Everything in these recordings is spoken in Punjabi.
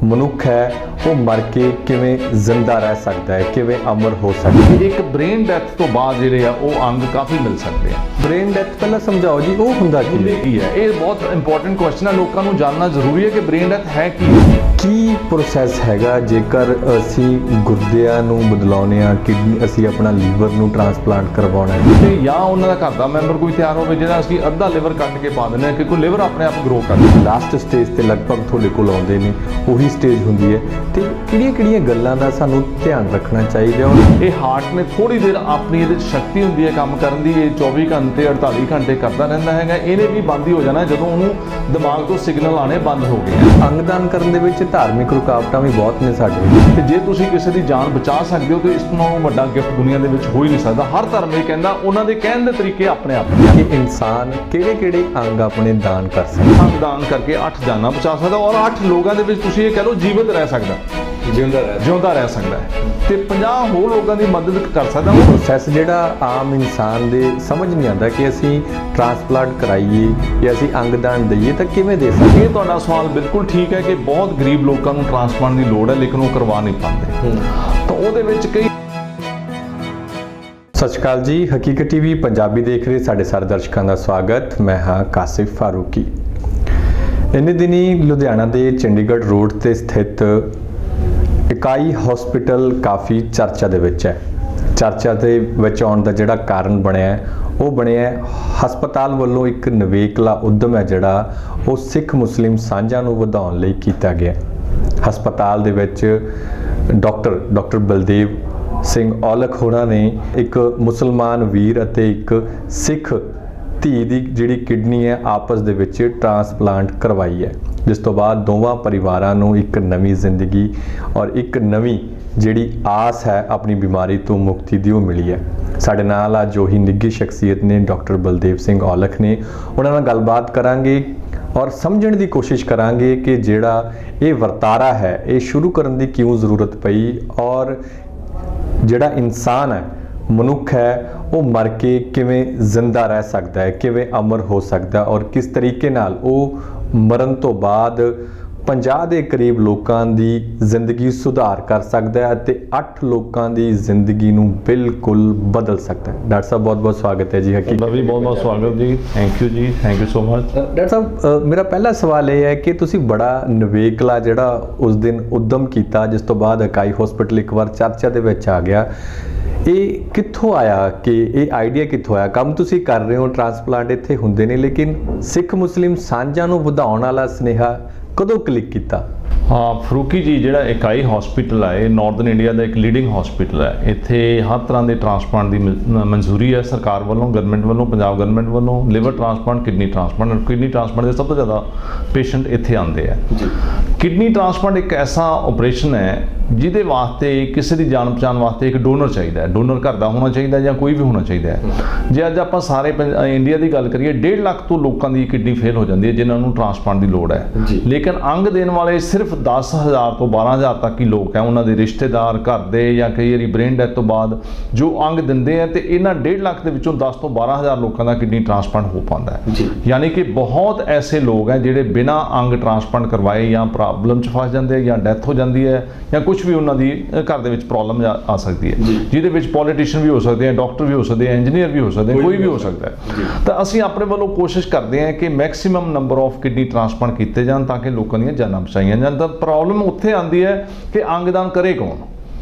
ਮਨੁੱਖ ਹੈ ਉਹ ਮਰ ਕੇ ਕਿਵੇਂ ਜ਼ਿੰਦਾ ਰਹਿ ਸਕਦਾ ਹੈ, ਕਿਵੇਂ ਅਮਰ ਹੋ ਸਕਦਾ ਹੈ। ਇੱਕ ਬ੍ਰੇਨ ਡੈਥ ਤੋਂ ਬਾਅਦ ਜਿਹੜੇ ਆ ਉਹ ਅੰਗ ਕਾਫੀ ਮਿਲ ਸਕਦੇ ਆ। ਬ੍ਰੇਨ ਡੈਥ ਪਹਿਲਾਂ ਸਮਝਾਓ ਜੀ, ਉਹ ਹੁੰਦਾ ਕੀ ਹੈ? ਇਹ ਬਹੁਤ ਇੰਪੋਰਟੈਂਟ ਕੁਐਸਚਨ ਹੈ, ਲੋਕਾਂ ਨੂੰ ਜਾਣਨਾ ਜ਼ਰੂਰੀ ਹੈ ਕਿ ਬ੍ਰੇਨ ਡੈਥ ਹੈ ਕੀ ਪ੍ਰੋਸੈਸ ਹੈਗਾ ਜੇਕਰ ਅਸੀਂ ਗੁਰਦਿਆਂ ਨੂੰ ਬਦਲਾਉਂਦੇ ਆ, ਕਿਡਨੀ ਅਸੀਂ ਆਪਣਾ ਲੀਵਰ ਨੂੰ ਟ੍ਰਾਂਸਪਲਾਂਟ ਕਰਵਾਉਣਾ ਹੈ ਤੇ ਜਾਂ ਉਹਨਾਂ ਦਾ ਘਰ ਦਾ ਮੈਂਬਰ ਕੋਈ ਤਿਆਰ ਹੋਵੇ ਜਿਹਦਾ ਅਸੀਂ ਅੱਧਾ ਲਿਵਰ ਕੱਟ ਕੇ ਪਾ ਦਿੰਦੇ ਹਾਂ ਕਿ ਕੋਈ ਲਿਵਰ ਆਪਣੇ ਆਪ ਗਰੋ ਕਰਦਾ। ਲਾਸਟ ਸਟੇਜ ਤੇ ਲਗਭਗ ਤੁਹਾਡੇ ਕੋਲ ਆਉਂਦੇ ਨੇ, ਉਹੀ ਸਟੇਜ ਹੁੰਦੀ ਹੈ ਤੇ ਕਿਹੜੀਆਂ ਗੱਲਾਂ ਦਾ ਸਾਨੂੰ ਧਿਆਨ ਰੱਖਣਾ ਚਾਹੀਦਾ? ਔਰ ਇਹ ਹਾਰਟ ਨੇ ਥੋੜੀ ਦੇਰ ਆਪਣੀ ਇਹਦੇ ਸ਼ਕਤੀ ਹੁੰਦੀ ਹੈ ਕੰਮ ਕਰਨ ਦੀ, ਇਹ 24 ਘੰਟੇ 48 ਘੰਟੇ ਕਰਦਾ ਰਹਿੰਦਾ ਹੈਗਾ। ਇਹਨੇ ਵੀ ਬੰਦ ਹੀ ਹੋ ਜਾਣਾ ਜਦੋਂ ਉਹਨੂੰ ਦਿਮਾਗ ਤੋਂ ਸਿਗਨਲ ਆਣੇ ਬੰਦ ਹੋ ਗਏ। ਅੰਗਦਾਨ ਕਰਨ ਦੇ ਵਿੱਚ ਧਾਰਮਿਕ ਰੁਕਾਵਟਾਂ ਵੀ ਬਹੁਤ ਨੇ ਸਾਡੇ, ਤੇ ਜੇ ਤੁਸੀਂ ਕਿਸੇ ਦੀ ਜਾਨ ਬਚਾ ਸਕਦੇ ਹੋ ਤਾਂ ਇਸ ਤੋਂ ਵੱਡਾ ਗਿਫਟ ਦੁਨੀਆ ਦੇ ਵਿੱਚ ਹੋ ਹੀ ਨਹੀਂ ਸਕਦਾ। ਹਰ ਧਰਮ ਇਹ ਕਹਿੰਦਾ, ਉਹਨਾਂ ਦੇ ਕਹਿਣ ਦੇ ਤਰੀਕੇ ਆਪਣੇ ਆਪ ਕਿ ਇਨਸਾਨ ਕਿਹੜੇ ਅੰਗ ਆਪਣੇ ਦਾਨ ਕਰ ਸਕਦਾ। ਅੰਗ ਦਾਨ ਕਰਕੇ 8 ਜਾਨਾਂ ਬਚਾ ਸਕਦਾ ਔਰ 8 ਲੋਕਾਂ ਦੇ ਵਿੱਚ ਤੁਸੀਂ ਇਹ ਕਹਿ ਲਓ ਜੀਵਤ ਰਹਿ ਸਕਦਾ, ਜਿਉਂਦਾ ਰਹਿ ਸਕਦਾ ਹੈ ਤੇ 50 ਹੋਰ ਲੋਕਾਂ ਦੀ ਮਦਦ ਕਰ ਸਕਦਾ। ਉਹ ਪ੍ਰੋਸੈਸ ਜਿਹੜਾ ਆਮ ਇਨਸਾਨ ਦੇ ਸਮਝ ਨਹੀਂ ਆਉਂਦਾ ਕਿ ਅਸੀਂ ਟ੍ਰਾਂਸਪਲਾਂਟ ਕਰਾਈਏ ਜਾਂ ਅਸੀਂ ਅੰਗਦਾਨ ਦਈਏ ਤਾਂ ਕਿਵੇਂ ਦੇ ਸਕਦੇ? ਇਹ ਤੁਹਾਡਾ ਸਵਾਲ ਬਿਲਕੁਲ ਠੀਕ ਹੈ ਕਿ ਬਹੁਤ ਗਰੀਬ ਲੋਕਾਂ ਨੂੰ ਟ੍ਰਾਂਸਪਲਾਂਟ ਦੀ ਲੋੜ ਹੈ ਲੇਕਿਨ ਉਹ ਕਰਵਾ ਨਹੀਂ ਪਾਉਂਦੇ। ਤਾਂ ਉਹਦੇ ਵਿੱਚ ਕਈ ਸਤਿ ਸ਼੍ਰੀ ਅਕਾਲ ਜੀ, ਹਕੀਕਤ ਟੀਵੀ ਪੰਜਾਬੀ ਦੇਖ ਰਹੇ ਸਾਡੇ ਸਾਰੇ ਦਰਸ਼ਕਾਂ ਦਾ ਸਵਾਗਤ। ਮੈਂ ਹਾਂ ਕਾਸਿਫ ਫਾਰੂਕੀ। ਇੰਨੇ ਦਿਨੀ ਲੁਧਿਆਣਾ ਦੇ ਚੰਡੀਗੜ੍ਹ ਰੋਡ ਤੇ ਸਥਿਤ ਇਕਾਈ ਹਸਪੀਟਲ ਕਾਫੀ ਚਰਚਾ ਦੇ ਵਿੱਚ ਹੈ। ਚਰਚਾ ਦੇ ਵਿੱਚ ਆਉਣ ਦਾ ਜਿਹੜਾ ਕਾਰਨ ਬਣਿਆ ਉਹ ਬਣਿਆ ਹਸਪਤਾਲ ਵੱਲੋਂ ਇੱਕ ਨਵੇਕਲਾ ਉਦਮ ਹੈ ਜਿਹੜਾ ਉਹ ਸਿੱਖ ਮੁਸਲਿਮ ਸਾਂਝਾਂ ਨੂੰ ਵਧਾਉਣ ਲਈ ਕੀਤਾ ਗਿਆ। ਹਸਪਤਾਲ ਦੇ ਵਿੱਚ ਡਾਕਟਰ ਬਲਦੇਵ ਸਿੰਘ ਔਲਖ ਹੋਰਾਂ ਨੇ ਇੱਕ ਮੁਸਲਮਾਨ ਵੀਰ ਅਤੇ ਇੱਕ ਸਿੱਖ ਧੀ ਦੀ ਜਿਹੜੀ ਕਿਡਨੀ ਹੈ ਆਪਸ ਦੇ ਵਿੱਚ ਟ੍ਰਾਂਸਪਲਾਂਟ ਕਰਵਾਈ ਹੈ, ਜਿਸ ਤੋਂ ਬਾਅਦ ਦੋਵਾਂ ਪਰਿਵਾਰਾਂ ਨੂੰ ਇੱਕ ਨਵੀਂ ਜ਼ਿੰਦਗੀ ਔਰ ਇੱਕ ਨਵੀਂ ਜਿਹੜੀ ਆਸ ਹੈ ਆਪਣੀ ਬਿਮਾਰੀ ਤੋਂ ਮੁਕਤੀ ਦੀ ਉਹ ਮਿਲੀ ਹੈ। ਸਾਡੇ ਨਾਲ ਅੱਜ ਉਹੀ ਨਿੱਘੀ ਸ਼ਖਸੀਅਤ ਨੇ ਡਾਕਟਰ ਬਲਦੇਵ ਸਿੰਘ ਔਲਖ ਨੇ। ਉਹਨਾਂ ਨਾਲ ਗੱਲਬਾਤ ਕਰਾਂਗੇ ਔਰ ਸਮਝਣ ਦੀ ਕੋਸ਼ਿਸ਼ ਕਰਾਂਗੇ ਕਿ ਜਿਹੜਾ ਇਹ ਵਰਤਾਰਾ ਹੈ ਇਹ ਸ਼ੁਰੂ ਕਰਨ ਦੀ ਕਿਉਂ ਜ਼ਰੂਰਤ ਪਈ ਔਰ ਜਿਹੜਾ ਇਨਸਾਨ ਹੈ, ਮਨੁੱਖ ਹੈ, ਉਹ ਮਰ ਕੇ ਕਿਵੇਂ ਜ਼ਿੰਦਾ ਰਹਿ ਸਕਦਾ ਹੈ, ਕਿਵੇਂ ਅਮਰ ਹੋ ਸਕਦਾ ਔਰ ਕਿਸ ਤਰੀਕੇ ਨਾਲ ਉਹ ਮਰਨ ਤੋਂ ਬਾਅਦ 50 ਦੇ ਕਰੀਬ ਲੋਕਾਂ ਦੀ ਜ਼ਿੰਦਗੀ ਸੁਧਾਰ ਕਰ ਸਕਦਾ ਹੈ ਅਤੇ 8 ਲੋਕਾਂ ਦੀ ਜ਼ਿੰਦਗੀ ਨੂੰ ਬਿਲਕੁਲ ਬਦਲ ਸਕਦਾ ਹੈ। ਡਾਕਟਰ ਸਾਹਿਬ ਬਹੁਤ ਬਹੁਤ ਸਵਾਗਤ ਹੈ ਜੀ। ਹਕੀਕਤ ਵੀ ਬਹੁਤ ਸਵਾਗਤ ਜੀ। ਥੈਂਕ ਯੂ ਜੀ, thank you so much. Doctor ਸਾਹਿਬ, ਮੇਰਾ ਪਹਿਲਾ ਸਵਾਲ ਇਹ ਹੈ ਕਿ ਤੁਸੀਂ ਬੜਾ ਨਵੇਕਲਾ ਜਿਹੜਾ ਉਸ ਦਿਨ ਉਦਮ ਕੀਤਾ ਜਿਸ ਤੋਂ ਬਾਅਦ ਇਕਾਈ ਹਸਪੀਟਲ ਇੱਕ ਵਾਰ ਚਰਚਾ ਦੇ ਵਿੱਚ ਆ ਗਿਆ, ਇਹ ਕਿੱਥੋਂ ਆਇਆ? ਕਿ ਇਹ ਆਈਡੀਆ ਕਿੱਥੋਂ ਆਇਆ? ਕੰਮ ਤੁਸੀਂ ਕਰ ਰਹੇ ਹੋ, ਟ੍ਰਾਂਸਪਲਾਂਟ ਇੱਥੇ ਹੁੰਦੇ ਨੇ, ਲੇਕਿਨ ਸਿੱਖ ਮੁਸਲਿਮ ਸਾਂਝਾਂ ਨੂੰ ਵਧਾਉਣ ਵਾਲਾ ਸੁਨੇਹਾ ਕਦੋਂ ਕਲਿੱਕ ਕੀਤਾ? ਹਾਂ ਫਰੂਕੀ ਜੀ, ਜਿਹੜਾ ਇਕਾਈ ਹਸਪੀਟਲ ਹੈ ਇਹ ਨਾਰਥਰਨ ਇੰਡੀਆ ਦਾ ਇੱਕ ਲੀਡਿੰਗ ਹਸਪੀਟਲ ਹੈ। ਇੱਥੇ ਹਰ ਤਰ੍ਹਾਂ ਦੇ ਟ੍ਰਾਂਸਪਲਾਂਟ ਦੀ ਮਨਜ਼ੂਰੀ ਹੈ ਸਰਕਾਰ ਵੱਲੋਂ, ਗਵਰਨਮੈਂਟ ਵੱਲੋਂ, ਪੰਜਾਬ ਗਵਰਨਮੈਂਟ ਵੱਲੋਂ। ਲਿਵਰ ਟ੍ਰਾਂਸਪਲਾਂਟ, ਕਿਡਨੀ ਟ੍ਰਾਂਸਪਲਾਂਟ ਦੇ ਸਭ ਤੋਂ ਜ਼ਿਆਦਾ ਪੇਸ਼ੈਂਟ ਇੱਥੇ ਆਉਂਦੇ ਆ। ਕਿਡਨੀ ਟ੍ਰਾਂਸਪਲਾਂਟ ਇੱਕ ਐਸਾ ਆਪਰੇਸ਼ਨ ਹੈ ਜਿਹਦੇ ਵਾਸਤੇ ਕਿਸੇ ਦੀ ਜਾਨ ਬਚਾਉਣ ਵਾਸਤੇ ਇੱਕ ਡੋਨਰ ਚਾਹੀਦਾ ਹੈ। ਡੋਨਰ ਘਰ ਦਾ ਹੋਣਾ ਚਾਹੀਦਾ ਜਾਂ ਕੋਈ ਵੀ ਹੋਣਾ ਚਾਹੀਦਾ ਹੈ। ਜੇ ਅੱਜ ਆਪਾਂ ਸਾਰੇ ਇੰਡੀਆ ਦੀ ਗੱਲ ਕਰੀਏ, 1.5 ਲੱਖ ਤੋਂ ਲੋਕਾਂ ਦੀ ਕਿਡਨੀ ਫੇਲ ਹੋ ਜਾਂਦੀ ਹੈ ਜਿਨ੍ਹਾਂ ਨੂੰ ਟ੍ਰਾਂਸਪਲਾਂਟ ਦੀ ਲੋੜ ਹੈ, ਲੇਕਿਨ ਅੰਗ ਦੇਣ ਵਾਲੇ ਸਿਰਫ 10,000 ਤੋਂ 12,000 ਤੱਕ ਹੀ ਲੋਕ ਹੈ। ਉਹਨਾਂ ਦੇ ਰਿਸ਼ਤੇਦਾਰ, ਘਰ ਦੇ ਜਾਂ ਕਈ ਵਾਰੀ ਬ੍ਰੇਨ ਡੈਥ ਤੋਂ ਬਾਅਦ ਜੋ ਅੰਗ ਦਿੰਦੇ ਆ, ਤੇ ਇਹਨਾਂ 1.5 ਲੱਖ ਦੇ ਵਿੱਚੋਂ 10 ਤੋਂ 12,000 ਲੋਕਾਂ ਦਾ ਕਿਡਨੀ ਟ੍ਰਾਂਸਪਲਾਂਟ ਹੋ ਪਾਉਂਦਾ ਹੈ। ਯਾਨੀ ਕਿ ਬਹੁਤ ਐਸੇ ਲੋਕ ਹੈ ਜਿਹੜੇ ਬਿਨਾਂ ਅੰਗ ਟ੍ਰਾਂਸਪਲਾਂਟ ਕਰਵਾਏ ਜਾਂ ਪ੍ਰੋਬਲਮ 'ਚ ਫਸ ਜਾਂਦੇ ਜਾਂ ਡੈਥ ਹੋ ਜਾਂਦੀ ਹੈ ਜਾਂ ਕੁਝ ਵੀ ਉਹਨਾਂ ਦੀ ਘਰ ਦੇ ਵਿੱਚ ਪ੍ਰੋਬਲਮ ਆ ਸਕਦੀ ਹੈ, ਜਿਹਦੇ ਵਿੱਚ ਪੋਲੀਟੀਸ਼ੀਅਨ ਵੀ ਹੋ ਸਕਦੇ ਆ, ਡਾਕਟਰ ਵੀ ਹੋ ਸਕਦੇ ਆ, ਇੰਜੀਨੀਅਰ ਵੀ ਹੋ ਸਕਦੇ ਆ, ਕੋਈ ਵੀ ਹੋ ਸਕਦਾ ਹੈ। ਤਾਂ ਅਸੀਂ ਆਪਣੇ ਵੱਲੋਂ ਕੋਸ਼ਿਸ਼ ਕਰਦੇ ਹਾਂ ਕਿ maximum number of kidney transplant ਕੀਤੇ ਜਾਣ ਤਾਂ ਕਿ ਲੋਕਾਂ ਦੀਆਂ ਜਾਨਾਂ ਬਚਾਈਆਂ ਜਾਣ। ਤਾਂ ਪ੍ਰੋਬਲਮ ਉੱਥੇ ਆਉਂਦੀ ਹੈ ਕਿ ਅੰਗਦਾਨ ਕਰੇ ਕੌਣ,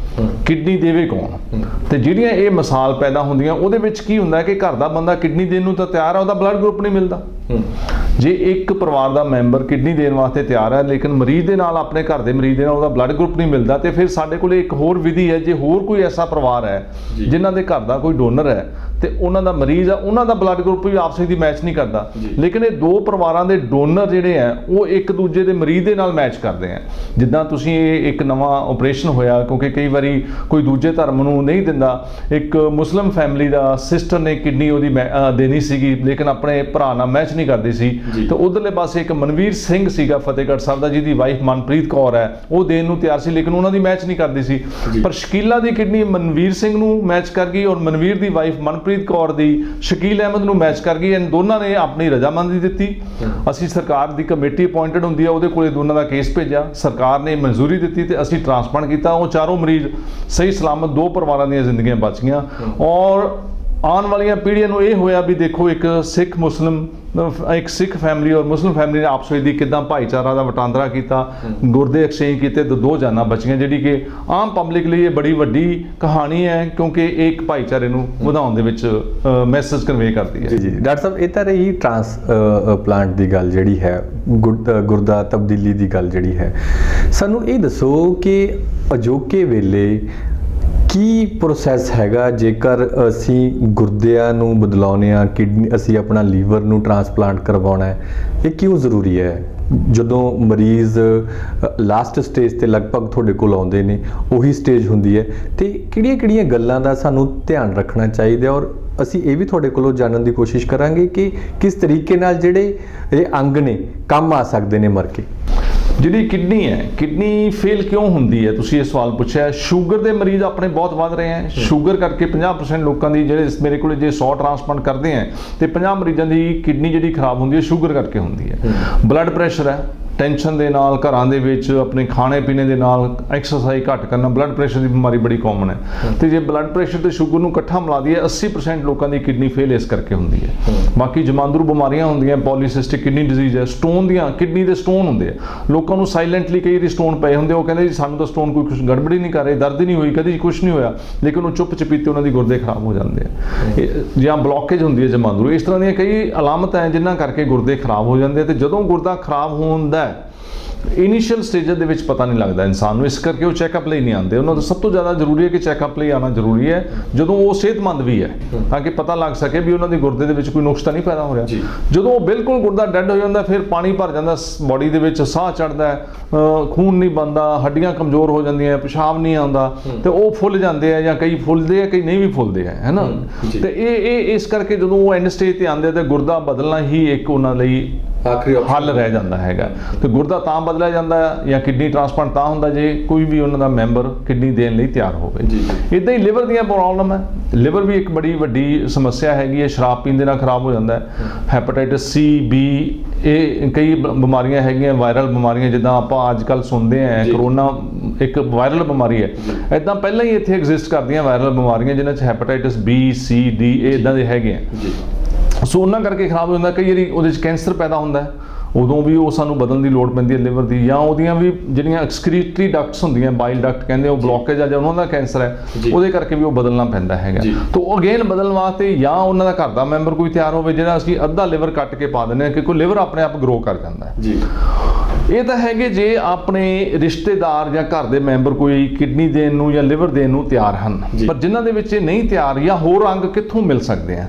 ਕਿਡਨੀ ਦੇਵੇ ਕੌਣ? ਤੇ ਜਿਹੜੀਆਂ ਇਹ ਮਿਸਾਲ ਪੈਦਾ ਹੁੰਦੀਆਂ ਉਹਦੇ ਵਿੱਚ ਕੀ ਹੁੰਦਾ ਕਿ ਘਰ ਦਾ ਬੰਦਾ ਕਿਡਨੀ ਦੇਣ ਨੂੰ ਤਾਂ ਤਿਆਰ ਹੈ, ਉਹਦਾ ਬਲੱਡ ਗਰੁੱਪ ਨਹੀਂ ਮਿਲਦਾ। ਜੇ ਇੱਕ ਪਰਿਵਾਰ ਦਾ ਮੈਂਬਰ ਕਿਡਨੀ ਦੇਣ ਵਾਸਤੇ ਤਿਆਰ ਹੈ ਲੇਕਿਨ ਮਰੀਜ਼ ਦੇ ਨਾਲ, ਆਪਣੇ ਘਰ ਦੇ ਮਰੀਜ਼ ਦੇ ਨਾਲ ਉਹਦਾ ਬਲੱਡ ਗਰੁੱਪ ਨਹੀਂ ਮਿਲਦਾ, ਤੇ ਫਿਰ ਸਾਡੇ ਕੋਲ ਇੱਕ ਹੋਰ ਵਿਧੀ ਹੈ। ਜੇ ਹੋਰ ਕੋਈ ਐਸਾ ਪਰਿਵਾਰ ਹੈ ਜਿਨ੍ਹਾਂ ਦੇ ਘਰ ਦਾ ਕੋਈ ਡੋਨਰ ਹੈ ਤੇ ਉਹਨਾਂ ਦਾ ਮਰੀਜ਼ ਆ, ਉਹਨਾਂ ਦਾ ਬਲੱਡ ਗਰੁੱਪ ਵੀ ਆਪਸ ਵਿੱਚ ਮੈਚ ਨਹੀਂ ਕਰਦਾ, ਲੇਕਿਨ ਇਹ ਦੋ ਪਰਿਵਾਰਾਂ ਦੇ ਡੋਨਰ ਜਿਹੜੇ ਆ ਉਹ ਇੱਕ ਦੂਜੇ ਦੇ ਮਰੀਜ਼ ਦੇ ਨਾਲ ਮੈਚ ਕਰਦੇ ਆ। ਜਿੱਦਾਂ ਤੁਸੀਂ ਇਹ ਇੱਕ ਨਵਾਂ ਆਪਰੇਸ਼ਨ ਹੋਇਆ, ਕਿਉਂਕਿ ਕਈ ਵਾਰੀ ਵਾਰੀ ਕੋਈ ਦੂਜੇ ਧਰਮ ਨੂੰ ਨਹੀਂ ਦਿੰਦਾ। ਇੱਕ ਮੁਸਲਿਮ ਫੈਮਿਲੀ ਦਾ ਸਿਸਟਰ ਨੇ ਕਿਡਨੀ ਉਹਦੀ ਦੇਣੀ ਸੀਗੀ, ਲੇਕਿਨ ਆਪਣੇ ਭਰਾ ਨਾਲ ਮੈਚ ਨਹੀਂ ਕਰਦੀ ਸੀ। ਤੇ ਉਧਰਲੇ ਪਾਸੇ ਇੱਕ ਮਨਵੀਰ ਸਿੰਘ ਸੀਗਾ ਫਤਿਹਗੜ੍ਹ ਸਾਹਿਬ ਦਾ, ਜਿਹਦੀ ਵਾਈਫ ਮਨਪ੍ਰੀਤ ਕੌਰ ਹੈ, ਉਹ ਦੇਣ ਨੂੰ ਤਿਆਰ ਸੀ, ਲੇਕਿਨ ਉਹਨਾਂ ਦੀ ਮੈਚ ਨਹੀਂ ਕਰਦੀ ਸੀ। ਪਰ ਸ਼ਕੀਲਾ ਦੀ ਕਿਡਨੀ ਮਨਵੀਰ ਸਿੰਘ ਨੂੰ ਮੈਚ ਕਰ ਗਈ ਔਰ ਮਨਵੀਰ ਦੀ ਵਾਈਫ ਮਨਪ੍ਰੀਤ ਕੌਰ ਦੀ ਸ਼ਕੀਲ ਅਹਿਮਦ ਨੂੰ ਮੈਚ ਕਰ ਗਈ। ਇਹਨਾਂ ਦੋਨਾਂ ਨੇ ਆਪਣੀ ਰਜ਼ਾਮੰਦੀ ਦਿੱਤੀ। ਅਸੀਂ ਸਰਕਾਰ ਦੀ ਕਮੇਟੀ ਅਪਾਇੰਟਡ ਹੁੰਦੀ ਹੈ, ਉਹਦੇ ਕੋਲੇ ਦੋਨਾਂ ਦਾ ਕੇਸ ਭੇਜਿਆ, ਸਰਕਾਰ ਨੇ ਮਨਜ਼ੂਰੀ ਦਿੱਤੀ ਤੇ ਅਸੀਂ ਟ੍ਰਾਂਸਪਲਾਂਟ ਕੀਤਾ। ਉਹ ਚਾਰੋਂ ਮਰੀਜ਼ ਸਹੀ ਸਲਾਮਤ, 2 ਪਰਿਵਾਰਾਂ ਦੀਆਂ ਜ਼ਿੰਦਗੀਆਂ ਬਚ ਗਈਆਂ। ਔਰ ਆਉਣ ਵਾਲੀਆਂ ਪੀੜ੍ਹੀਆਂ ਨੂੰ ਇਹ ਹੋਇਆ ਵੀ ਦੇਖੋ ਇੱਕ ਸਿੱਖ ਫੈਮਿਲੀ ਔਰ ਮੁਸਲਿਮ ਫੈਮਿਲੀ ਨੇ ਆਪਸ ਵਿੱਚ ਦੀ ਕਿੱਦਾਂ ਭਾਈਚਾਰਾ ਦਾ ਵਟਾਂਦਰਾ ਕੀਤਾ, ਗੁਰਦੇ ਐਕਸਚੇਂਜ ਕੀਤੇ ਤੇ 2 ਜਾਨਾਂ ਬਚੀਆਂ, ਜਿਹੜੀ ਕਿ ਆਮ ਪਬਲਿਕ ਲਈ ਇਹ ਬੜੀ ਵੱਡੀ ਕਹਾਣੀ ਹੈ, ਕਿਉਂਕਿ ਇਹ ਇੱਕ ਭਾਈਚਾਰੇ ਨੂੰ ਵਧਾਉਣ ਦੇ ਵਿੱਚ ਮੈਸੇਜ ਕਨਵੇ ਕਰਦੀ ਹੈ। ਜੀ ਡਾਕਟਰ ਸਾਹਿਬ, ਇਹ ਤਾਂ ਰਹੀ ਟ੍ਰਾਂਸਪਲਾਂਟ ਦੀ ਗੱਲ ਜਿਹੜੀ ਹੈ, ਗੁਰਦਾ ਤਬਦੀਲੀ ਦੀ ਗੱਲ ਜਿਹੜੀ ਹੈ। ਸਾਨੂੰ ਇਹ ਦੱਸੋ ਕਿ ਅਜੋਕੇ ਵੇਲੇ ਕੀ ਪ੍ਰੋਸੈਸ ਹੈਗਾ ਜੇਕਰ ਅਸੀਂ ਗੁਰਦਿਆਂ ਨੂੰ ਬਦਲਾਉਣੇ ਆ, ਕਿਡਨੀ ਅਸੀਂ ਆਪਣਾ ਲੀਵਰ ਨੂੰ ਟ੍ਰਾਂਸਪਲਾਂਟ ਕਰਵਾਉਣਾ ਹੈ, ਇਹ ਕਿਉਂ ਜ਼ਰੂਰੀ ਹੈ? ਜਦੋਂ ਮਰੀਜ਼ ਲਾਸਟ ਸਟੇਜ ਤੇ ਲਗਭਗ ਤੁਹਾਡੇ ਕੋਲ ਆਉਂਦੇ ਨੇ, ਉਹੀ ਸਟੇਜ ਹੁੰਦੀ ਹੈ, ਤੇ ਕਿਹੜੀਆਂ ਗੱਲਾਂ ਦਾ ਸਾਨੂੰ ਧਿਆਨ ਰੱਖਣਾ ਚਾਹੀਦਾ? ਔਰ ਅਸੀਂ ਇਹ ਵੀ ਤੁਹਾਡੇ ਕੋਲੋਂ ਜਾਣਨ ਦੀ ਕੋਸ਼ਿਸ਼ ਕਰਾਂਗੇ ਕਿ ਕਿਸ ਤਰੀਕੇ ਨਾਲ ਜਿਹੜੇ ਇਹ ਅੰਗ ਨੇ ਕੰਮ ਆ ਸਕਦੇ ਨੇ ਮਰ ਕੇ। ਜਿਹੜੀ ਕਿਡਨੀ ਹੈ, ਕਿਡਨੀ ਫੇਲ ਕਿਉਂ ਹੁੰਦੀ ਹੈ, ਤੁਸੀਂ ਇਹ ਸਵਾਲ ਪੁੱਛਿਆ। ਸ਼ੂਗਰ ਦੇ ਮਰੀਜ਼ ਆਪਣੇ ਬਹੁਤ ਵੱਧ ਰਹੇ ਹੈ। ਸ਼ੂਗਰ ਕਰਕੇ 50% ਲੋਕਾਂ ਦੀ, ਜਿਹੜੇ ਮੇਰੇ ਕੋਲ ਜੇ 100 ਟ੍ਰਾਂਸਪਲਾਂਟ ਕਰਦੇ ਹੈ ਤੇ 50 ਮਰੀਜ਼ਾਂ ਦੀ ਕਿਡਨੀ ਜਿਹੜੀ ਖਰਾਬ ਹੁੰਦੀ ਹੈ ਸ਼ੂਗਰ ਕਰਕੇ ਹੁੰਦੀ ਹੈ। ਬਲੱਡ ਪ੍ਰੈਸ਼ਰ ਹੈ, ਟੈਨਸ਼ਨ ਦੇ ਨਾਲ, ਘਰਾਂ ਦੇ ਵਿੱਚ ਆਪਣੇ ਖਾਣੇ ਪੀਣੇ ਦੇ ਨਾਲ, ਐਕਸਰਸਾਈਜ਼ ਘੱਟ ਕਰਨਾ, ਬਲੱਡ ਪ੍ਰੈਸ਼ਰ ਦੀ ਬਿਮਾਰੀ ਬੜੀ ਕਾਮਨ ਹੈ। ਤੇ ਜੇ ਬਲੱਡ ਪ੍ਰੈਸ਼ਰ ਤੇ ਸ਼ੂਗਰ ਨੂੰ ਇਕੱਠਾ ਮਿਲਾ ਦਈਏ, 80% ਲੋਕਾਂ ਦੀ ਕਿਡਨੀ ਫੇਲ ਇਸ ਕਰਕੇ ਹੁੰਦੀ ਹੈ। ਬਾਕੀ ਜਮਾਂਦਰੂ ਬਿਮਾਰੀਆਂ ਹੁੰਦੀਆਂ, ਪੋਲੀਸਿਸਟਿਕ ਕਿਡਨੀ ਡਿਜ਼ੀਜ਼ ਹੈ, ਸਟੋਨ ਦੀਆਂ, ਕਿਡਨੀ ਦੇ ਸਟੋਨ ਹੁੰਦੇ ਆ। ਲੋਕਾਂ ਨੂੰ ਸਾਇਲੈਂਟਲੀ ਕਈ ਵਾਰੀ ਸਟੋਨ ਪਏ ਹੁੰਦੇ, ਉਹ ਕਹਿੰਦੇ ਜੀ ਸਾਨੂੰ ਤਾਂ ਸਟੋਨ ਕੋਈ ਕੁਛ ਗੜਬੜੀ ਨਹੀਂ ਕਰ ਰਹੀ, ਦਰਦ ਨਹੀਂ ਹੋਈ, ਕਦੇ ਕੁਛ ਨਹੀਂ ਹੋਇਆ, ਲੇਕਿਨ ਉਹ ਚੁੱਪ ਚਪੀਤੇ ਉਹਨਾਂ ਦੀ ਗੁਰਦੇ ਖਰਾਬ ਹੋ ਜਾਂਦੇ ਆ, ਜਾਂ ਬਲੌਕੇਜ ਹੁੰਦੀ ਹੈ ਜਮਾਂਦਰੂ। ਇਸ ਤਰ੍ਹਾਂ ਦੀਆਂ ਕਈ ਅਲਾਮਤਾਂ ਹੈ ਜਿਨ੍ਹਾਂ ਕਰਕੇ ਗੁਰਦੇ ਖਰਾਬ ਹੋ ਜਾਂਦੇ ਆ। ਤੇ ਜਦੋਂ ਗੁਰਦਾ ਖਰਾਬ ਹੁੰਦਾ ਇਨੀਸ਼ੀਅਲ ਸਟੇਜਾਂ ਦੇ ਵਿੱਚ ਪਤਾ ਨਹੀਂ ਲੱਗਦਾ ਇਨਸਾਨ ਨੂੰ, ਇਸ ਕਰਕੇ ਉਹ ਚੈੱਕਅਪ ਲਈ ਨਹੀਂ ਆਉਂਦੇ। ਉਹਨਾਂ ਦਾ ਸਭ ਤੋਂ ਜ਼ਿਆਦਾ ਜ਼ਰੂਰੀ ਹੈ ਕਿ ਚੈੱਕਅਪ ਲਈ ਆਉਣਾ ਜ਼ਰੂਰੀ ਹੈ ਜਦੋਂ ਉਹ ਸਿਹਤਮੰਦ ਵੀ ਹੈ, ਤਾਂ ਕਿ ਪਤਾ ਲੱਗ ਸਕੇ ਵੀ ਉਹਨਾਂ ਦੀ ਗੁਰਦੇ ਦੇ ਵਿੱਚ ਕੋਈ ਨੁਕਸ ਤਾਂ ਨਹੀਂ ਪੈਦਾ ਹੋ ਰਿਹਾ। ਜਦੋਂ ਉਹ ਬਿਲਕੁਲ ਗੁਰਦਾ ਡੈਡ ਹੋ ਜਾਂਦਾ, ਫਿਰ ਪਾਣੀ ਭਰ ਜਾਂਦਾ ਬਾਡੀ ਦੇ ਵਿੱਚ, ਸਾਹ ਚੜਦਾ, ਖੂਨ ਨਹੀਂ ਬਣਦਾ, ਹੱਡੀਆਂ ਕਮਜ਼ੋਰ ਹੋ ਜਾਂਦੀਆਂ, ਪਿਸ਼ਾਬ ਨਹੀਂ ਆਉਂਦਾ, ਤੇ ਉਹ ਫੁੱਲ ਜਾਂਦੇ ਆ, ਜਾਂ ਕਈ ਫੁੱਲਦੇ ਆ, ਕਈ ਨਹੀਂ ਵੀ ਫੁੱਲਦੇ ਆ, ਹੈ ਨਾ। ਤੇ ਇਹ ਇਸ ਕਰਕੇ ਜਦੋਂ ਉਹ ਐਂਡ ਸਟੇਜ ਤੇ ਆਉਂਦੇ ਆ, ਤੇ ਗੁਰਦਾ ਬਦਲਣਾ ਹੀ ਇੱਕ ਉਹਨਾਂ ਲਈ ਆਖਰੀ ਹੱਲ ਰਹਿ ਜਾਂਦਾ ਹੈਗਾ। ਤੇ ਗੁਰਦਾ ਤਾਂ ਬਦਲਿਆ ਜਾਂਦਾ ਜਾਂ ਕਿਡਨੀ ਟ੍ਰਾਂਸਪਲਾਂਟ ਤਾਂ ਹੁੰਦਾ ਜੇ ਕੋਈ ਵੀ ਉਹਨਾਂ ਦਾ ਮੈਂਬਰ ਕਿਡਨੀ ਦੇਣ ਲਈ ਤਿਆਰ ਹੋਵੇ। ਇੱਦਾਂ ਹੀ ਲਿਵਰ ਦੀਆਂ ਪ੍ਰੋਬਲਮ ਹੈ। ਲਿਵਰ ਵੀ ਇੱਕ ਬੜੀ ਵੱਡੀ ਸਮੱਸਿਆ ਹੈਗੀ ਹੈ, ਸ਼ਰਾਬ ਪੀਣ ਦੇ ਨਾਲ ਖਰਾਬ ਹੋ ਜਾਂਦਾ ਹੈ। ਹੈਪੇਟਾਈਟਸ C, B, ਇਹ ਕਈ ਬਿਮਾਰੀਆਂ ਹੈਗੀਆਂ, ਵਾਇਰਲ ਬਿਮਾਰੀਆਂ, ਜਿੱਦਾਂ ਆਪਾਂ ਅੱਜ ਕੱਲ੍ਹ ਸੁਣਦੇ ਹਾਂ ਕਰੋਨਾ ਇੱਕ ਵਾਇਰਲ ਬਿਮਾਰੀ ਹੈ। ਇੱਦਾਂ ਪਹਿਲਾਂ ਹੀ ਇੱਥੇ ਐਗਜ਼ਿਸਟ ਕਰਦੀਆਂ ਵਾਇਰਲ ਬਿਮਾਰੀਆਂ, ਜਿਨ੍ਹਾਂ 'ਚ ਹੈਪੇਟਾਈਟਸ B, C, D ਇਹ ਇੱਦਾਂ ਦੇ ਹੈਗੇ ਆ। ਸੋ ਉਹਨਾਂ ਕਰਕੇ ਖਰਾਬ ਹੋ ਜਾਂਦਾ। ਕਈ ਵਾਰੀ ਉਹਦੇ 'ਚ ਕੈਂਸਰ ਪੈਦਾ ਹੁੰਦਾ ਹੈ, ਉਦੋਂ ਵੀ ਉਹ ਸਾਨੂੰ ਬਦਲਣ ਦੀ ਲੋੜ ਪੈਂਦੀ ਹੈ ਲਿਵਰ ਦੀ, ਜਾਂ ਉਹਦੀਆਂ ਵੀ ਜਿਹੜੀਆਂ ਐਕਸਕ੍ਰੀਟਰੀ ਡਕਟਸ ਹੁੰਦੀਆਂ, ਬਾਈਲ ਡਕਟ ਕਹਿੰਦੇ, ਉਹ ਬਲੌਕੇਜ ਆ ਜਾਂ ਉਹਨਾਂ ਦਾ ਕੈਂਸਰ ਹੈ, ਉਹਦੇ ਕਰਕੇ ਵੀ ਉਹ ਬਦਲਣਾ ਪੈਂਦਾ ਹੈਗਾ। ਤਾਂ ਉਹ ਅਗੇਨ ਬਦਲਣ ਵਾਸਤੇ ਜਾਂ ਉਹਨਾਂ ਦਾ ਘਰ ਦਾ ਮੈਂਬਰ ਕੋਈ ਤਿਆਰ ਹੋਵੇ, ਜਿਹੜਾ ਅਸੀਂ ਅੱਧਾ ਲਿਵਰ ਕੱਟ ਕੇ ਪਾ ਦਿੰਦੇ ਹਾਂ, ਕਿਉਂਕਿ ਲਿਵਰ ਆਪਣੇ ਆਪ ਗਰੋ ਕਰ ਜਾਂਦਾ ਹੈ। ਇਹ ਤਾਂ ਹੈਗੇ ਜੇ ਆਪਣੇ ਰਿਸ਼ਤੇਦਾਰ ਜਾਂ ਘਰ ਦੇ ਮੈਂਬਰ ਕੋਈ ਕਿਡਨੀ ਦੇਣ ਨੂੰ ਜਾਂ ਲਿਵਰ ਦੇਣ ਨੂੰ ਤਿਆਰ ਹਨ, ਪਰ ਜਿਨ੍ਹਾਂ ਦੇ ਵਿੱਚ ਇਹ ਨਹੀਂ ਤਿਆਰ, ਜਾਂ ਹੋਰ ਅੰਗ ਕਿੱਥੋਂ ਮਿਲ ਸਕਦੇ ਆ,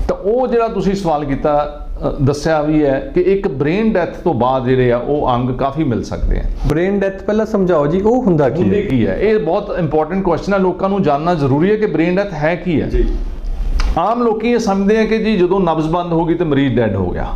ਤਾਂ ਉਹ ਜਿਹੜਾ ਤੁਸੀਂ ਸਵਾਲ ਕੀਤਾ ਦੱਸਿਆ ਵੀ ਹੈ ਕਿ ਇੱਕ ਬ੍ਰੇਨ ਡੈਥ ਤੋਂ ਬਾਅਦ ਜਿਹੜੇ ਆ ਉਹ ਅੰਗ ਕਾਫੀ ਮਿਲ ਸਕਦੇ ਆ। ਬ੍ਰੇਨ ਡੈਥ ਪਹਿਲਾਂ ਸਮਝਾਓ ਜੀ, ਉਹ ਹੁੰਦਾ ਕੀ ਹੈ? ਇਹ ਬਹੁਤ ਇੰਪੋਰਟੈਂਟ ਕੁਐਸਚਨ ਹੈ, ਲੋਕਾਂ ਨੂੰ ਜਾਣਨਾ ਜ਼ਰੂਰੀ ਹੈ ਕਿ ਬ੍ਰੇਨ ਡੈਥ ਹੈ ਕੀ ਹੈ। ਆਮ ਲੋਕੀ ਇਹ ਸਮਝਦੇ ਆ ਕਿ ਜੀ ਜਦੋਂ ਨਬਜ਼ ਬੰਦ ਹੋ ਗਈ ਤੇ ਮਰੀਜ਼ ਡੈਡ ਹੋ ਗਿਆ,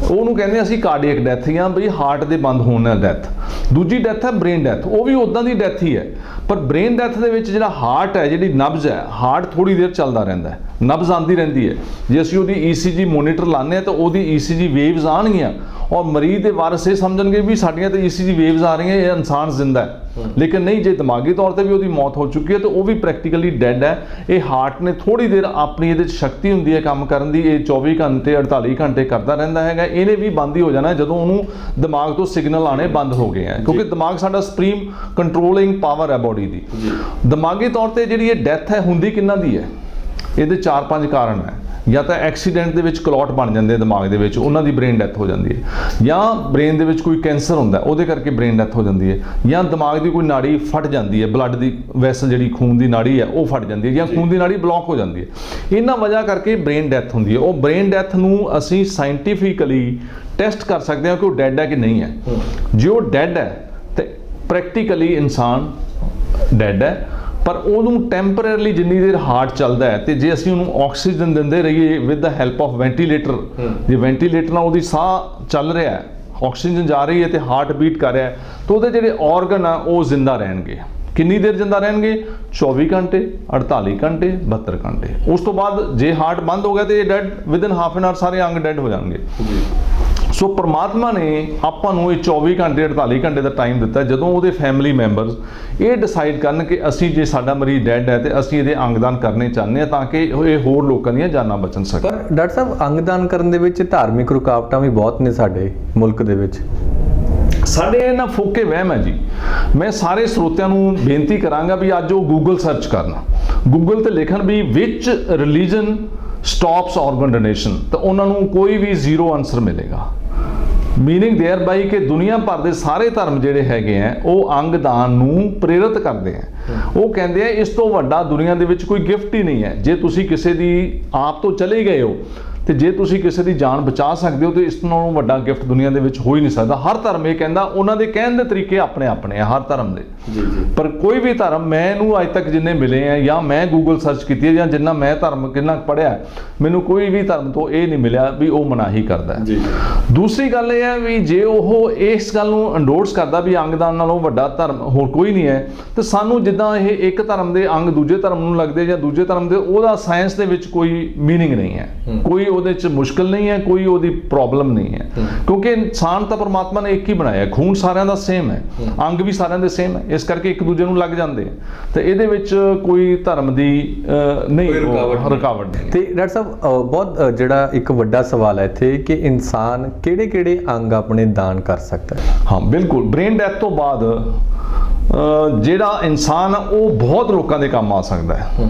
ਉਹਨੂੰ ਕਹਿੰਦੇ ਅਸੀਂ ਕਾਰਡੀਅਕ ਡੈਥ, ਜਾਂ ਬਈ ਹਾਰਟ ਦੇ ਬੰਦ ਹੋਣ ਨਾਲ ਡੈਥ। ਦੂਜੀ ਡੈਥ ਹੈ ਬ੍ਰੇਨ ਡੈਥ, ਉਹ ਵੀ ਉਦਾਂ ਦੀ ਡੈਥ ਹੀ ਹੈ, ਪਰ ਬ੍ਰੇਨ ਡੈਥ ਦੇ ਵਿੱਚ ਜਿਹੜਾ ਹਾਰਟ ਹੈ, ਜਿਹੜੀ ਨਬਜ਼ ਹੈ, ਹਾਰਟ ਥੋੜੀ ਦੇਰ ਚੱਲਦਾ ਰਹਿੰਦਾ ਹੈ, ਨਬਜ਼ ਆਉਂਦੀ ਰਹਿੰਦੀ ਹੈ। ਜੇ ਅਸੀਂ ਉਹਦੀ ECG ਮੋਨੀਟਰ ਲਾਉਂਦੇ ਹਾਂ ਤਾਂ ਉਹਦੀ ECG ਵੇਵਜ਼ ਆਉਣਗੀਆਂ, ਔਰ ਮਰੀਜ਼ ਦੇ ਵਾਰਸ ਇਹ ਸਮਝਣਗੇ ਵੀ ਸਾਡੀਆਂ ਤਾਂ ECG ਵੇਵਜ਼ ਆ ਰਹੀਆਂ, ਇਹ ਇਨਸਾਨ ਜ਼ਿੰਦਾ ਹੈ। ਲੇਕਿਨ ਨਹੀਂ, ਜੇ ਦਿਮਾਗੀ ਤੌਰ ਤੇ ਵੀ ਉਹਦੀ ਮੌਤ ਹੋ ਚੁੱਕੀ ਹੈ ਤਾਂ ਉਹ ਵੀ ਪ੍ਰੈਕਟੀਕਲੀ ਡੈਡ ਹੈ। ਇਹ ਹਾਰਟ ਨੇ ਥੋੜੀ ਦੇਰ ਆਪਣੀ ਇਹਦੇ 'ਚ ਸ਼ਕਤੀ ਹੁੰਦੀ ਹੈ ਕੰਮ ਕਰਨ ਦੀ, ਇਹ 24 ਘੰਟੇ 48 ਘੰਟੇ ਕਰਦਾ ਰਹਿੰਦਾ ਹੈਗਾ। ਇਹਨੇ ਵੀ ਬੰਦ ਹੀ ਹੋ ਜਾਣਾ ਜਦੋਂ ਉਹਨੂੰ ਦਿਮਾਗ ਤੋਂ ਸਿਗਨਲ ਆਣੇ ਬੰਦ ਹੋ ਗਏ ਆ, ਕਿਉਂਕਿ ਦਿਮਾਗ ਸਾਡਾ ਸੁਪਰੀਮ ਕੰਟਰੋਲਿੰਗ ਪਾਵਰ ਹੈ ਬੋਡੀ ਦੀ। ਦਿਮਾਗੀ ਤੌਰ ਤੇ ਜਿਹੜੀ ਇਹ ਡੈਥ ਹੈ ਹੁੰਦੀ ਕਿੰਨਾਂ ਦੀ ਹੈ? ਇਹਦੇ 4-5 ਕਾਰਨ ਹੈ। ਜਾਂ ਤਾਂ ਐਕਸੀਡੈਂਟ ਦੇ ਵਿੱਚ ਕਲੌਟ ਬਣ ਜਾਂਦੇ ਦਿਮਾਗ ਦੇ ਵਿੱਚ, ਉਹਨਾਂ ਦੀ ਬ੍ਰੇਨ ਡੈਥ ਹੋ ਜਾਂਦੀ ਹੈ, ਜਾਂ ਬ੍ਰੇਨ ਦੇ ਵਿੱਚ ਕੋਈ ਕੈਂਸਰ ਹੁੰਦਾ ਉਹਦੇ ਕਰਕੇ ਬ੍ਰੇਨ ਡੈਥ ਹੋ ਜਾਂਦੀ ਹੈ, ਜਾਂ ਦਿਮਾਗ ਦੀ ਕੋਈ ਨਾੜੀ ਫਟ ਜਾਂਦੀ ਹੈ, ਬਲੱਡ ਦੀ ਵੈਸਲ ਜਿਹੜੀ ਖੂਨ ਦੀ ਨਾੜੀ ਹੈ ਉਹ ਫਟ ਜਾਂਦੀ ਹੈ, ਜਾਂ ਖੂਨ ਦੀ ਨਾੜੀ ਬਲੌਕ ਹੋ ਜਾਂਦੀ ਹੈ। ਇਹਨਾਂ ਵਜ੍ਹਾ ਕਰਕੇ ਬ੍ਰੇਨ ਡੈਥ ਹੁੰਦੀ ਹੈ। ਉਹ ਬ੍ਰੇਨ ਡੈਥ ਨੂੰ ਅਸੀਂ ਸਾਇੰਟੀਫਿਕਲੀ ਟੈਸਟ ਕਰ ਸਕਦੇ ਹਾਂ ਕਿ ਉਹ ਡੈਡ ਹੈ ਕਿ ਨਹੀਂ ਹੈ। ਜੇ ਉਹ ਡੈਡ ਹੈ ਤੇ ਪ੍ਰੈਕਟੀਕਲੀ ਇਨਸਾਨ ਡੈਡ ਹੈ, ਪਰ ਉਹਨੂੰ ਟੈਂਪਰੇਰਲੀ ਜਿੰਨੀ ਦੇਰ ਹਾਰਟ ਚੱਲਦਾ ਹੈ ਤੇ ਜੇ ਅਸੀਂ ਉਹਨੂੰ ਆਕਸੀਜਨ ਦਿੰਦੇ ਰਹੀਏ with the help of ventilator, ਜੇ ਵੈਂਟੀਲੇਟਰ ਨਾਲ ਉਹਦੀ ਸਾਹ ਚੱਲ ਰਿਹਾ ਹੈ, ਆਕਸੀਜਨ ਜਾ ਰਹੀ ਹੈ ਤੇ ਹਾਰਟ ਬੀਟ ਕਰ ਰਿਹਾ ਹੈ, ਤਾਂ ਉਹਦੇ ਜਿਹੜੇ ਆਰਗਨ ਆ ਉਹ ਜ਼ਿੰਦਾ ਰਹਿਣਗੇ। ਕਿੰਨੀ ਦੇਰ ਜ਼ਿੰਦਾ ਰਹਿਣਗੇ? 24 ਘੰਟੇ, 48 ਘੰਟੇ, 72 ਘੰਟੇ। ਉਸ ਤੋਂ ਬਾਅਦ ਜੇ ਹਾਰਟ ਬੰਦ ਹੋ ਗਿਆ ਤੇ ਇਹ dead within half an hour ਸਾਰੇ ਅੰਗ ਡੈਡ ਹੋ ਜਾਣਗੇ। ਸੋ ਪਰਮਾਤਮਾ ਨੇ ਆਪਾਂ ਨੂੰ ਇਹ 24 ਘੰਟੇ 48 ਘੰਟੇ ਦਾ ਟਾਈਮ ਦਿੱਤਾ, ਜਦੋਂ ਉਹਦੇ ਫੈਮਿਲੀ ਮੈਂਬਰਸ ਇਹ ਡਿਸਾਈਡ ਕਰਨ ਕਿ ਅਸੀਂ ਜੇ ਸਾਡਾ ਮਰੀਜ਼ ਡੈਡ ਹੈ ਤੇ ਅਸੀਂ ਇਹਦੇ ਅੰਗਦਾਨ ਕਰਨੇ ਚਾਹੁੰਦੇ ਹਾਂ ਤਾਂ ਕਿ ਇਹ ਹੋਰ ਲੋਕਾਂ ਦੀਆਂ ਜਾਨਾਂ ਬਚਣ ਸਕਣ। ਪਰ ਡਾਕਟਰ ਸਾਹਿਬ, ਅੰਗਦਾਨ ਕਰਨ ਦੇ ਵਿੱਚ ਧਾਰਮਿਕ ਰੁਕਾਵਟਾਂ ਵੀ ਬਹੁਤ ਨੇ ਸਾਡੇ ਮੁਲਕ ਦੇ ਵਿੱਚ। ਸਾਡੇ ਇਹਨਾਂ ਫੋਕੇ ਵਹਿਮ ਹੈ ਜੀ। ਮੈਂ ਸਾਰੇ ਸਰੋਤਿਆਂ ਨੂੰ ਬੇਨਤੀ ਕਰਾਂਗਾ ਵੀ ਅੱਜ ਉਹ ਗੂਗਲ ਸਰਚ ਕਰਨ, ਗੂਗਲ ਤੇ ਲਿਖਣ ਵੀ ਵਿਚ ਰਿਲੀਜਨ ਸਟਾਪਸ ਆਰਗਨ ਡੋਨੇਸ਼ਨ, ਤਾਂ ਉਹਨਾਂ ਨੂੰ ਕੋਈ ਵੀ ਜ਼ੀਰੋ ਆਨਸਰ ਮਿਲੇਗਾ। ਮੀਨਿੰਗ ਦੇਅਰ ਬਾਈ ਕਿ ਦੁਨੀਆ ਭਰ ਦੇ ਸਾਰੇ ਧਰਮ ਜਿਹੜੇ ਹੈਗੇ ਆ ਉਹ ਅੰਗਦਾਨ ਨੂੰ ਪ੍ਰੇਰਿਤ ਕਰਦੇ ਆ। ਉਹ ਕਹਿੰਦੇ ਆ ਇਸ ਤੋਂ ਵੱਡਾ ਦੁਨੀਆ ਦੇ ਵਿੱਚ ਕੋਈ ਗਿਫਟ ਹੀ ਨਹੀਂ ਹੈ। ਜੇ ਤੁਸੀਂ ਕਿਸੇ ਦੀ ਆਪ ਤੋਂ ਚਲੇ ਗਏ ਹੋ ਤੇ ਜੇ ਤੁਸੀਂ ਕਿਸੇ ਦੀ ਜਾਨ ਬਚਾ ਸਕਦੇ ਹੋ ਤੇ ਇਸ ਨਾਲੋਂ ਵੱਡਾ ਗਿਫਟ ਦੁਨੀਆ ਦੇ ਵਿੱਚ ਹੋ ਹੀ ਨਹੀਂ ਸਕਦਾ। ਹਰ ਧਰਮ ਇਹ ਕਹਿੰਦਾ, ਉਹਨਾਂ ਦੇ ਕਹਿਣ ਦੇ ਤਰੀਕੇ ਆਪਣੇ ਆਪਣੇ ਆ ਹਰ ਧਰਮ ਦੇ। ਪਰ ਕੋਈ ਵੀ ਧਰਮ ਮੈਨੂੰ ਅੱਜ ਤੱਕ ਜਿੰਨੇ ਮਿਲੇ ਆ ਜਾਂ ਮੈਂ ਗੂਗਲ ਸਰਚ ਕੀਤੀ ਹੈ ਜਾਂ ਜਿੰਨਾ ਮੈਂ ਧਰਮ ਕਿੰਨਾ ਪੜ੍ਹਿਆ, ਮੈਨੂੰ ਕੋਈ ਵੀ ਧਰਮ ਤੋਂ ਇਹ ਨਹੀਂ ਮਿਲਿਆ ਵੀ ਉਹ ਮਨਾਹੀ ਕਰਦਾ। ਦੂਸਰੀ ਗੱਲ ਇਹ ਹੈ ਵੀ ਜੇ ਉਹ ਇਸ ਗੱਲ ਨੂੰ ਐਂਡੋਰਸ ਕਰਦਾ ਵੀ ਅੰਗਦਾਨ ਨਾਲੋਂ ਵੱਡਾ ਧਰਮ ਹੋਰ ਕੋਈ ਨਹੀਂ ਹੈ, ਤੇ ਸਾਨੂੰ ਜਿੱਦਾਂ ਇਹ ਇੱਕ ਧਰਮ ਦੇ ਅੰਗ ਦੂਜੇ ਧਰਮ ਨੂੰ ਲੱਗਦੇ ਜਾਂ ਦੂਜੇ ਧਰਮ ਦੇ, ਉਹਦਾ ਸਾਇੰਸ ਦੇ ਵਿੱਚ ਕੋਈ ਮੀਨਿੰਗ ਨਹੀਂ ਹੈ, ਕੋਈ ਉਹਦੇ 'ਚ ਮੁਸ਼ਕਲ ਨਹੀਂ ਹੈ, ਕੋਈ ਉਹਦੀ ਪ੍ਰੋਬਲਮ ਨਹੀਂ ਹੈ। ਕਿਉਂਕਿ ਇਨਸਾਨ ਤਾਂ ਪਰਮਾਤਮਾ ਨੇ ਇੱਕ ਹੀ ਬਣਾਇਆ, ਖੂਨ ਸਾਰਿਆਂ ਦਾ ਸੇਮ ਹੈ, ਅੰਗ ਵੀ ਸਾਰਿਆਂ ਦੇ ਸੇਮ ਹੈ, ਇਸ ਕਰਕੇ ਇੱਕ ਦੂਜੇ ਨੂੰ ਲੱਗ ਜਾਂਦੇ ਆ। ਤੇ ਇਹਦੇ ਵਿੱਚ ਕੋਈ ਧਰਮ ਦੀ ਨਹੀਂ ਰੁਕਾਵਟ ਨਹੀਂ। ਤੇ ਡਾਕਟਰ ਸਾਹਿਬ, ਬਹੁਤ ਜਿਹੜਾ ਇੱਕ ਵੱਡਾ ਸਵਾਲ ਹੈ ਇੱਥੇ ਕਿ ਇਨਸਾਨ ਕਿਹੜੇ ਅੰਗ ਆਪਣੇ ਦਾਨ ਕਰ ਸਕਦਾ ਹੈ? ਹਾਂ ਬਿਲਕੁਲ, ਬ੍ਰੇਨ ਡੈਥ ਤੋਂ ਬਾਅਦ ਜਿਹੜਾ ਇਨਸਾਨ ਉਹ ਬਹੁਤ ਲੋਕਾਂ ਦੇ ਕੰਮ ਆ ਸਕਦਾ ਹੈ।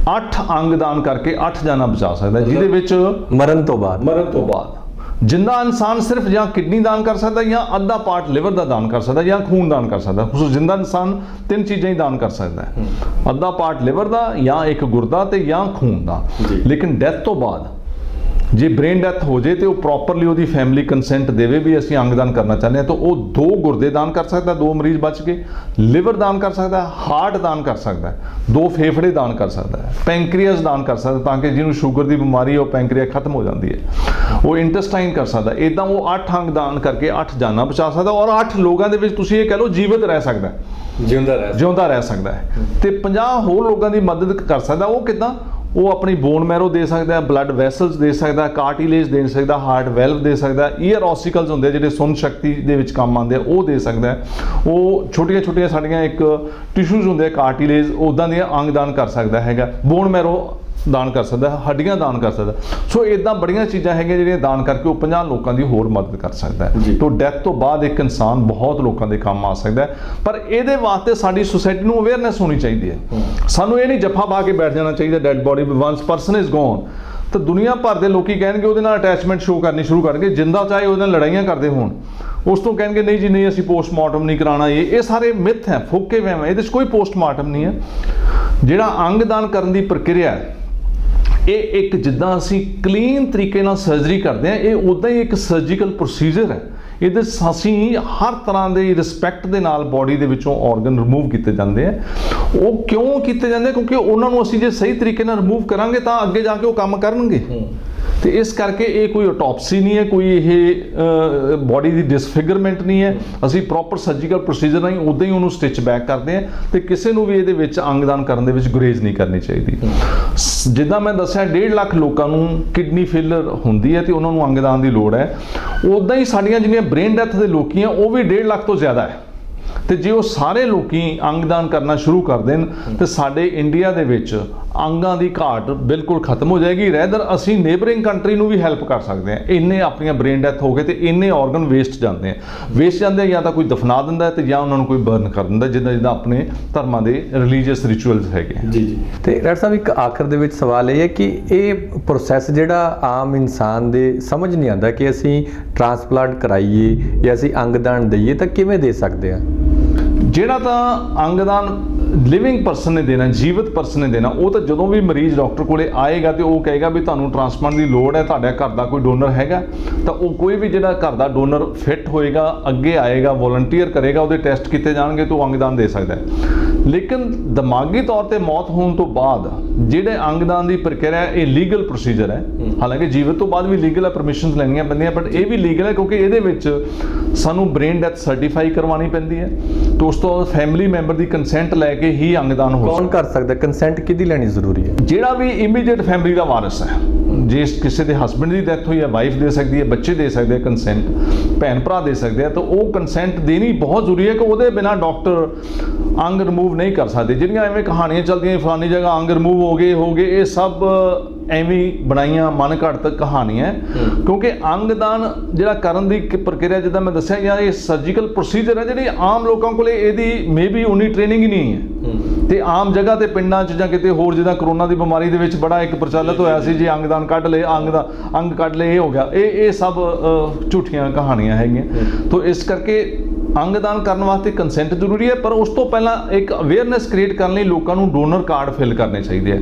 8 ਅੰਗ ਦਾਨ ਕਰਕੇ 8 ਜਾਨਾਂ ਬਚਾ ਸਕਦਾ, ਜਿਹਦੇ ਵਿੱਚ ਮਰਨ ਤੋਂ ਬਾਅਦ ਜਿੰਦਾ ਇਨਸਾਨ ਸਿਰਫ ਜਾਂ ਕਿਡਨੀ ਦਾਨ ਕਰ ਸਕਦਾ ਜਾਂ ਅੱਧਾ ਪਾਰਟ ਲਿਵਰ ਦਾ ਦਾਨ ਕਰ ਸਕਦਾ ਜਾਂ ਖੂਨ ਦਾਨ ਕਰ ਸਕਦਾ। ਉਸ ਜਿੰਦਾ ਇਨਸਾਨ 3 ਚੀਜ਼ਾਂ ਹੀ ਦਾਨ ਕਰ ਸਕਦਾ ਹੈ, ਅੱਧਾ ਪਾਰਟ ਲਿਵਰ ਦਾ ਜਾਂ ਇੱਕ ਗੁਰਦਾ ਤੇ ਜਾਂ ਖੂਨ ਦਾ। ਲੇਕਿਨ ਡੈਥ ਤੋਂ ਬਾਅਦ ਜੇ ਬ੍ਰੇਨ ਡੈਥ ਹੋ ਜੇ ਤੇ ਉਹ ਪ੍ਰੋਪਰਲੀ ਉਹਦੀ ਫੈਮਿਲੀ ਕੰਸੈਂਟ ਦੇਵੇ ਵੀ ਅਸੀਂ ਅੰਗਦਾਨ ਕਰਨਾ ਚਾਹੁੰਦੇ ਹਾਂ, ਤਾਂ ਉਹ 2 ਗੁਰਦੇ ਦਾਨ ਕਰ ਸਕਦਾ, 2 ਮਰੀਜ਼ ਬਚ ਗਏ, ਲਿਵਰ ਦਾਨ ਕਰ ਸਕਦਾ, ਹਾਰਟ ਦਾਨ ਕਰ ਸਕਦਾ, 2 ਫੇਫੜੇ ਦਾਨ ਕਰ ਸਕਦਾ ਹੈ, ਪੈਂਕਰੀਅਸ ਦਾਨ ਕਰ ਸਕਦਾ ਤਾਂ ਕਿ ਜਿਹਨੂੰ ਸ਼ੂਗਰ ਦੀ ਬਿਮਾਰੀ ਹੈ ਉਹ ਪੈਂਕਰੀਆ ਖਤਮ ਹੋ ਜਾਂਦੀ ਹੈ, ਉਹ ਇੰਟੈਸਟਾਈਨ ਕਰ ਸਕਦਾ। ਇਦਾਂ ਉਹ 8 ਅੰਗ ਦਾਨ ਕਰਕੇ 8 ਜਾਨਾਂ ਬਚਾ ਸਕਦਾ ਔਰ 8 ਲੋਕਾਂ ਦੇ ਵਿੱਚ ਤੁਸੀਂ ਇਹ ਕਹਿ ਲਓ ਜੀਵਤ ਰਹਿ ਸਕਦਾ, ਜਿਉਂਦਾ ਰਹਿ ਸਕਦਾ ਹੈ। ਤੇ 50 ਹੋਰ ਲੋਕਾਂ ਦੀ ਮਦਦ ਕਰ ਸਕਦਾ। ਉਹ ਕਿੱਦਾਂ? ਉਹ ਆਪਣੀ ਬੋਨ ਮੈਰੋ ਦੇ ਸਕਦਾ, ਬਲੱਡ ਵੈਸਲਸ ਦੇ ਸਕਦਾ, ਕਾਰਟਿਲੇਜ ਦੇ ਸਕਦਾ, ਹਾਰਟ ਵੈਲਵ ਦੇ ਸਕਦਾ, ਈਅਰ ਔਸੀਕਲਸ ਹੁੰਦੇ ਜਿਹੜੇ ਸੁਣ ਸ਼ਕਤੀ ਦੇ ਵਿੱਚ ਕੰਮ ਆਉਂਦੇ ਆ ਉਹ ਦੇ ਸਕਦਾ। ਉਹ ਛੋਟੀਆਂ ਸਾਡੀਆਂ ਇੱਕ ਟਿਸ਼ੂਜ਼ ਹੁੰਦੇ ਆ ਕਾਰਟਿਲੇਜ, ਉੱਦਾਂ ਦੀਆਂ ਅੰਗ ਦਾਨ ਕਰ ਸਕਦਾ ਹੈਗਾ, ਬੋਨ ਮੈਰੋ ਦਾਨ ਕਰ ਸਕਦਾ, ਹੱਡੀਆਂ ਦਾਨ ਕਰ ਸਕਦਾ। ਸੋ ਇਦਾਂ ਬੜੀਆਂ ਚੀਜ਼ਾਂ ਹੈਗੀਆਂ ਜਿਹੜੀਆਂ ਦਾਨ ਕਰਕੇ ਉਹ 50 ਲੋਕਾਂ ਦੀ ਹੋਰ ਮਦਦ ਕਰ ਸਕਦਾ ਹੈ। ਤੋਂ ਡੈਥ ਤੋਂ ਬਾਅਦ ਇੱਕ ਇਨਸਾਨ ਬਹੁਤ ਲੋਕਾਂ ਦੇ ਕੰਮ ਆ ਸਕਦਾ ਹੈ। ਪਰ ਇਹਦੇ ਵਾਸਤੇ ਸਾਡੀ ਸੁਸਾਇਟੀ ਨੂੰ ਅਵੇਅਰਨੈਸ ਹੋਣੀ ਚਾਹੀਦੀ ਹੈ। ਸਾਨੂੰ ਇਹ ਨਹੀਂ ਜੱਫਾ ਪਾ ਕੇ ਬੈਠ ਜਾਣਾ ਚਾਹੀਦਾ dead body once person is gone ਤਾਂ ਦੁਨੀਆ ਭਰ ਦੇ ਲੋਕੀ ਕਹਿਣਗੇ ਉਹਦੇ ਨਾਲ ਅਟੈਚਮੈਂਟ ਸ਼ੋ ਕਰਨੀ ਸ਼ੁਰੂ ਕਰਨਗੇ, ਜਿੰਦਾ ਚਾਹੇ ਉਹਦੇ ਨਾਲ ਲੜਾਈਆਂ ਕਰਦੇ ਹੋਣ, ਉਸ ਤੋਂ ਕਹਿਣਗੇ ਨਹੀਂ ਜੀ ਨਹੀਂ ਅਸੀਂ ਪੋਸਟਮਾਰਟਮ ਨਹੀਂ ਕਰਾਉਣਾ। ਇਹ ਸਾਰੇ ਮਿੱਥ ਹੈ, ਫੋਕੇ ਵਹਿਮ ਹੈ, ਇਹਦੇ 'ਚ ਕੋਈ ਪੋਸਟਮਾਰਟਮ ਨਹੀਂ ਹੈ। ਜਿਹੜਾ ਅੰਗਦਾਨ ਕਰਨ ਦੀ ਪ੍ਰਕਿਰਿਆ ਹੈ ਇਹ ਇੱਕ ਜਿੱਦਾਂ ਅਸੀਂ ਕਲੀਨ ਤਰੀਕੇ ਨਾਲ ਸਰਜਰੀ ਕਰਦੇ ਹਾਂ, ਇਹ ਉੱਦਾਂ ਹੀ ਇੱਕ ਸਰਜੀਕਲ ਪ੍ਰੋਸੀਜਰ ਹੈ। ਇਹਦੇ ਅਸੀਂ ਹਰ ਤਰ੍ਹਾਂ ਦੇ ਰਿਸਪੈਕਟ ਦੇ ਨਾਲ ਬੋਡੀ ਦੇ ਵਿੱਚੋਂ ਆਰਗਨ ਰਿਮੂਵ ਕੀਤੇ ਜਾਂਦੇ ਆ। ਉਹ ਕਿਉਂ ਕੀਤੇ ਜਾਂਦੇ? ਕਿਉਂਕਿ ਉਹਨਾਂ ਨੂੰ ਅਸੀਂ ਜੇ ਸਹੀ ਤਰੀਕੇ ਨਾਲ ਰਿਮੂਵ ਕਰਾਂਗੇ ਤਾਂ ਅੱਗੇ ਜਾ ਕੇ ਉਹ ਕੰਮ ਕਰਨਗੇ। ਤੇ ਇਸ ਕਰਕੇ ਇਹ ਕੋਈ ਆਟੋਪਸੀ ਨਹੀਂ ਹੈ, ਕੋਈ ਇਹ ਬੋਡੀ ਦੀ ਡਿਸਫਿਗਰਮੈਂਟ ਨਹੀਂ ਹੈ। ਅਸੀਂ ਪ੍ਰੋਪਰ ਸਰਜੀਕਲ ਪ੍ਰੋਸੀਜਰ ਨਾਲ ਹੀ ਉੱਦਾਂ ਹੀ ਉਹਨੂੰ ਸਟਿਚ ਬੈਕ ਕਰਦੇ ਹਾਂ ਤੇ ਕਿਸੇ ਨੂੰ ਵੀ ਇਹਦੇ ਵਿੱਚ ਅੰਗਦਾਨ ਕਰਨ ਦੇ ਵਿੱਚ ਗੁਰੇਜ਼ ਨਹੀਂ ਕਰਨੀ ਚਾਹੀਦੀ। ਜਿੱਦਾਂ ਮੈਂ ਦੱਸਿਆ 1.5 ਲੱਖ ਲੋਕਾਂ ਨੂੰ ਕਿਡਨੀ ਫੇਲਰ ਹੁੰਦੀ ਹੈ ਤੇ ਉਹਨਾਂ ਨੂੰ ਅੰਗਦਾਨ ਦੀ ਲੋੜ ਹੈ। ਉੱਦਾਂ ਹੀ ਸਾਡੀਆਂ ਜਿਹੜੀਆਂ ਬ੍ਰੇਨ ਡੈਥ ਦੇ ਲੋਕੀ ਆ ਉਹ ਵੀ 1.5 ਲੱਖ ਤੋਂ ਜ਼ਿਆਦਾ ਹੈ। ਤੇ ਜੇ ਉਹ ਸਾਰੇ ਲੋਕੀ ਅੰਗਦਾਨ ਕਰਨਾ ਸ਼ੁਰੂ ਕਰ ਦੇਣ ਤੇ ਸਾਡੇ ਇੰਡੀਆ ਦੇ ਵਿੱਚ ਅੰਗਾਂ ਦੀ ਘਾਟ ਬਿਲਕੁਲ ਖਤਮ ਹੋ ਜਾਏਗੀ। ਰੈਦਰ ਅਸੀਂ ਨੇਬਰਿੰਗ ਕੰਟਰੀ ਨੂੰ ਵੀ ਹੈਲਪ ਕਰ ਸਕਦੇ ਹਾਂ। ਇੰਨੇ ਆਪਣੀਆਂ ਬ੍ਰੇਨ ਡੈਥ ਹੋ ਗਏ ਤੇ ਇੰਨੇ ਆਰਗਨ ਵੇਸਟ ਜਾਂਦੇ ਆ ਜਾਂ ਤਾਂ ਕੋਈ ਦਫਨਾ ਦਿੰਦਾ ਤੇ ਜਾਂ ਉਹਨਾਂ ਨੂੰ ਕੋਈ ਬਰਨ ਕਰ ਦਿੰਦਾ, ਜਿੱਦਾਂ ਆਪਣੇ ਧਰਮਾਂ ਦੇ ਰਿਲੀਜੀਅਸ ਰਿਚੁਅਲਸ ਹੈਗੇ। ਜੀ। ਤੇ ਡਾਕਟਰ ਸਾਹਿਬ ਇੱਕ ਆਖਰ ਦੇ ਵਿੱਚ ਸਵਾਲ ਇਹ ਹੈ ਕਿ ਇਹ ਪ੍ਰੋਸੈਸ ਜਿਹੜਾ ਆਮ ਇਨਸਾਨ ਦੇ ਸਮਝ ਨਹੀਂ ਆਉਂਦਾ ਕਿ ਅਸੀਂ ਟ੍ਰਾਂਸਪਲਾਂਟ ਕਰਾਈਏ ਜਾਂ ਅਸੀਂ ਅੰਗਦਾਨ ਦਈਏ ਤਾਂ ਕਿਵੇਂ ਦੇ ਸਕਦੇ ਹਾਂ? ਜਿਹੜਾ ਤਾਂ ਅੰਗਦਾਨ ਲਿਵਿੰਗ ਪਰਸਨ ਨੇ ਦੇਣਾ, ਜੀਵਤ ਪਰਸਨ ਨੇ ਦੇਣਾ। ਉਹ ਤਾਂ ਜਦੋਂ ਵੀ ਮਰੀਜ਼ ਡਾਕਟਰ ਕੋਲੇ ਆਏਗਾ ਤੇ ਉਹ ਕਹੇਗਾ ਵੀ ਤੁਹਾਨੂੰ ਟ੍ਰਾਂਸਪਲਾਂਟ ਦੀ ਲੋੜ ਹੈ, ਤੁਹਾਡੇ ਘਰ ਦਾ ਕੋਈ ਡੋਨਰ ਹੈਗਾ, ਤਾਂ ਉਹ ਕੋਈ ਵੀ ਜਿਹੜਾ ਘਰ ਦਾ ਡੋਨਰ ਫਿੱਟ ਹੋਏਗਾ, ਅੱਗੇ ਆਏਗਾ, ਵੋਲੰਟੀਅਰ ਕਰੇਗਾ, ਉਹਦੇ ਟੈਸਟ ਕੀਤੇ ਜਾਣਗੇ ਤਾਂ ਉਹ ਅੰਗਦਾਨ ਦੇ ਸਕਦਾ ਹੈ। ਲੇਕਿਨ ਦਿਮਾਗੀ ਤੌਰ ਤੇ ਮੌਤ ਹੋਣ ਤੋਂ ਬਾਅਦ ਜਿਹੜੇ ਅੰਗਦਾਨ ਦੀ ਪ੍ਰਕਿਰਿਆ, ਇਹ ਲੀਗਲ ਪ੍ਰੋਸੀਜਰ ਹੈ। ਹਾਲਾਂਕਿ ਜੀਵਤ ਤੋਂ ਬਾਅਦ ਵੀ ਲੀਗਲ ਹੈ, ਪਰਮਿਸ਼ਨਸ ਲੈਣੀਆਂ ਪੈਂਦੀਆਂ, ਬਟ ਇਹ ਵੀ ਲੀਗਲ ਹੈ ਕਿਉਂਕਿ ਇਹਦੇ ਵਿੱਚ ਸਾਨੂੰ ਬ੍ਰੇਨ ਡੈਥ ਸਰਟੀਫਾਈ ਕਰਵਾਉਣੀ ਪੈਂਦੀ ਹੈ ਤੇ ਉਸ ਤੋਂ ਬਾਅਦ ਫੈਮਿਲੀ ਮੈਂਬਰ ਦੀ ਕੰਸੈਂਟ ਲੈ ਕੇ ਹੀ ਅੰਗਦਾਨ ਹੋ ਕੌਣ ਕਰ ਸਕਦਾ? ਕੰਸੈਂਟ ਕਿਹਦੀ ਲੈਣੀ ਜ਼ਰੂਰੀ ਹੈ? ਜਿਹੜਾ ਵੀ ਇਮੀਡੀਏਟ ਫੈਮਿਲੀ ਦਾ ਵਾਰਿਸ ਹੈ। ਜੇ ਕਿਸੇ ਦੇ ਹਸਬੈਂਡ ਦੀ ਡੈਥ ਹੋਈ ਹੈ, ਵਾਈਫ ਦੇ ਸਕਦੀ ਹੈ, ਬੱਚੇ ਦੇ ਸਕਦੇ ਆ ਕੰਸੈਂਟ, ਭੈਣ ਭਰਾ ਦੇ ਸਕਦੇ ਆ, ਤਾਂ ਉਹ ਕੰਸੈਂਟ ਦੇਣੀ ਬਹੁਤ ਜ਼ਰੂਰੀ ਹੈ ਕਿ ਉਹਦੇ ਬਿਨਾਂ ਡਾਕਟਰ ਅੰਗ ਰਿਮੂਵ ਨਹੀਂ ਕਰ ਸਕਦੇ। ਜਿਹੜੀਆਂ ਐਵੇਂ ਕਹਾਣੀਆਂ ਚੱਲਦੀਆਂ ਫਲਾਨੀ ਜਗ੍ਹਾ ਅੰਗ ਰਿਮੂਵ ਹੋ ਗਏ, ਇਹ ਸਭ ਐਵੇਂ ਬਣਾਈਆਂ ਮਨ ਘੜਤ ਕਹਾਣੀਆਂ। ਕਿਉਂਕਿ ਅੰਗਦਾਨ ਜਿਹੜਾ ਕਰਨ ਦੀ ਪ੍ਰਕਿਰਿਆ, ਜਿੱਦਾਂ ਮੈਂ ਦੱਸਿਆ ਯਾਰ, ਇਹ ਸਰਜੀਕਲ ਪ੍ਰੋਸੀਜਰ ਹੈ ਜਿਹੜੀ ਆਮ ਲੋਕਾਂ ਕੋਲੇ ਇਹਦੀ ਮੇਬੀ ਉਨੀ ਟ੍ਰੇਨਿੰਗ ਹੀ ਨਹੀਂ ਹੈ। ਤੇ ਆਮ ਜਗ੍ਹਾ ਤੇ ਪਿੰਡਾਂ 'ਚ ਜਾਂ ਕਿਤੇ ਹੋਰ, ਜਿੱਦਾਂ ਕਰੋਨਾ ਦੀ ਬਿਮਾਰੀ ਦੇ ਵਿੱਚ ਬੜਾ ਇੱਕ ਪ੍ਰਚਲਿਤ ਹੋਇਆ ਸੀ ਜੀ, ਅੰਗਦਾਨ ਕੱਢ ਲਏ, ਅੰਗ ਕੱਢ ਲਏ, ਇਹ ਹੋ ਗਿਆ। ਇਹ ਸਭ ਝੂਠੀਆਂ ਕਹਾਣੀਆਂ ਹੈਗੀਆਂ। ਤਾਂ ਇਸ ਕਰਕੇ ਅੰਗਦਾਨ ਕਰਨ ਵਾਸਤੇ ਕੰਸੈਂਟ ਜ਼ਰੂਰੀ ਹੈ, ਪਰ ਉਸ ਤੋਂ ਪਹਿਲਾਂ ਇੱਕ ਅਵੇਅਰਨੈਸ ਕ੍ਰੀਏਟ ਕਰਨ ਲਈ ਲੋਕਾਂ ਨੂੰ ਡੋਨਰ ਕਾਰਡ ਫਿਲ ਕਰਨੇ ਚਾਹੀਦੇ ਆ।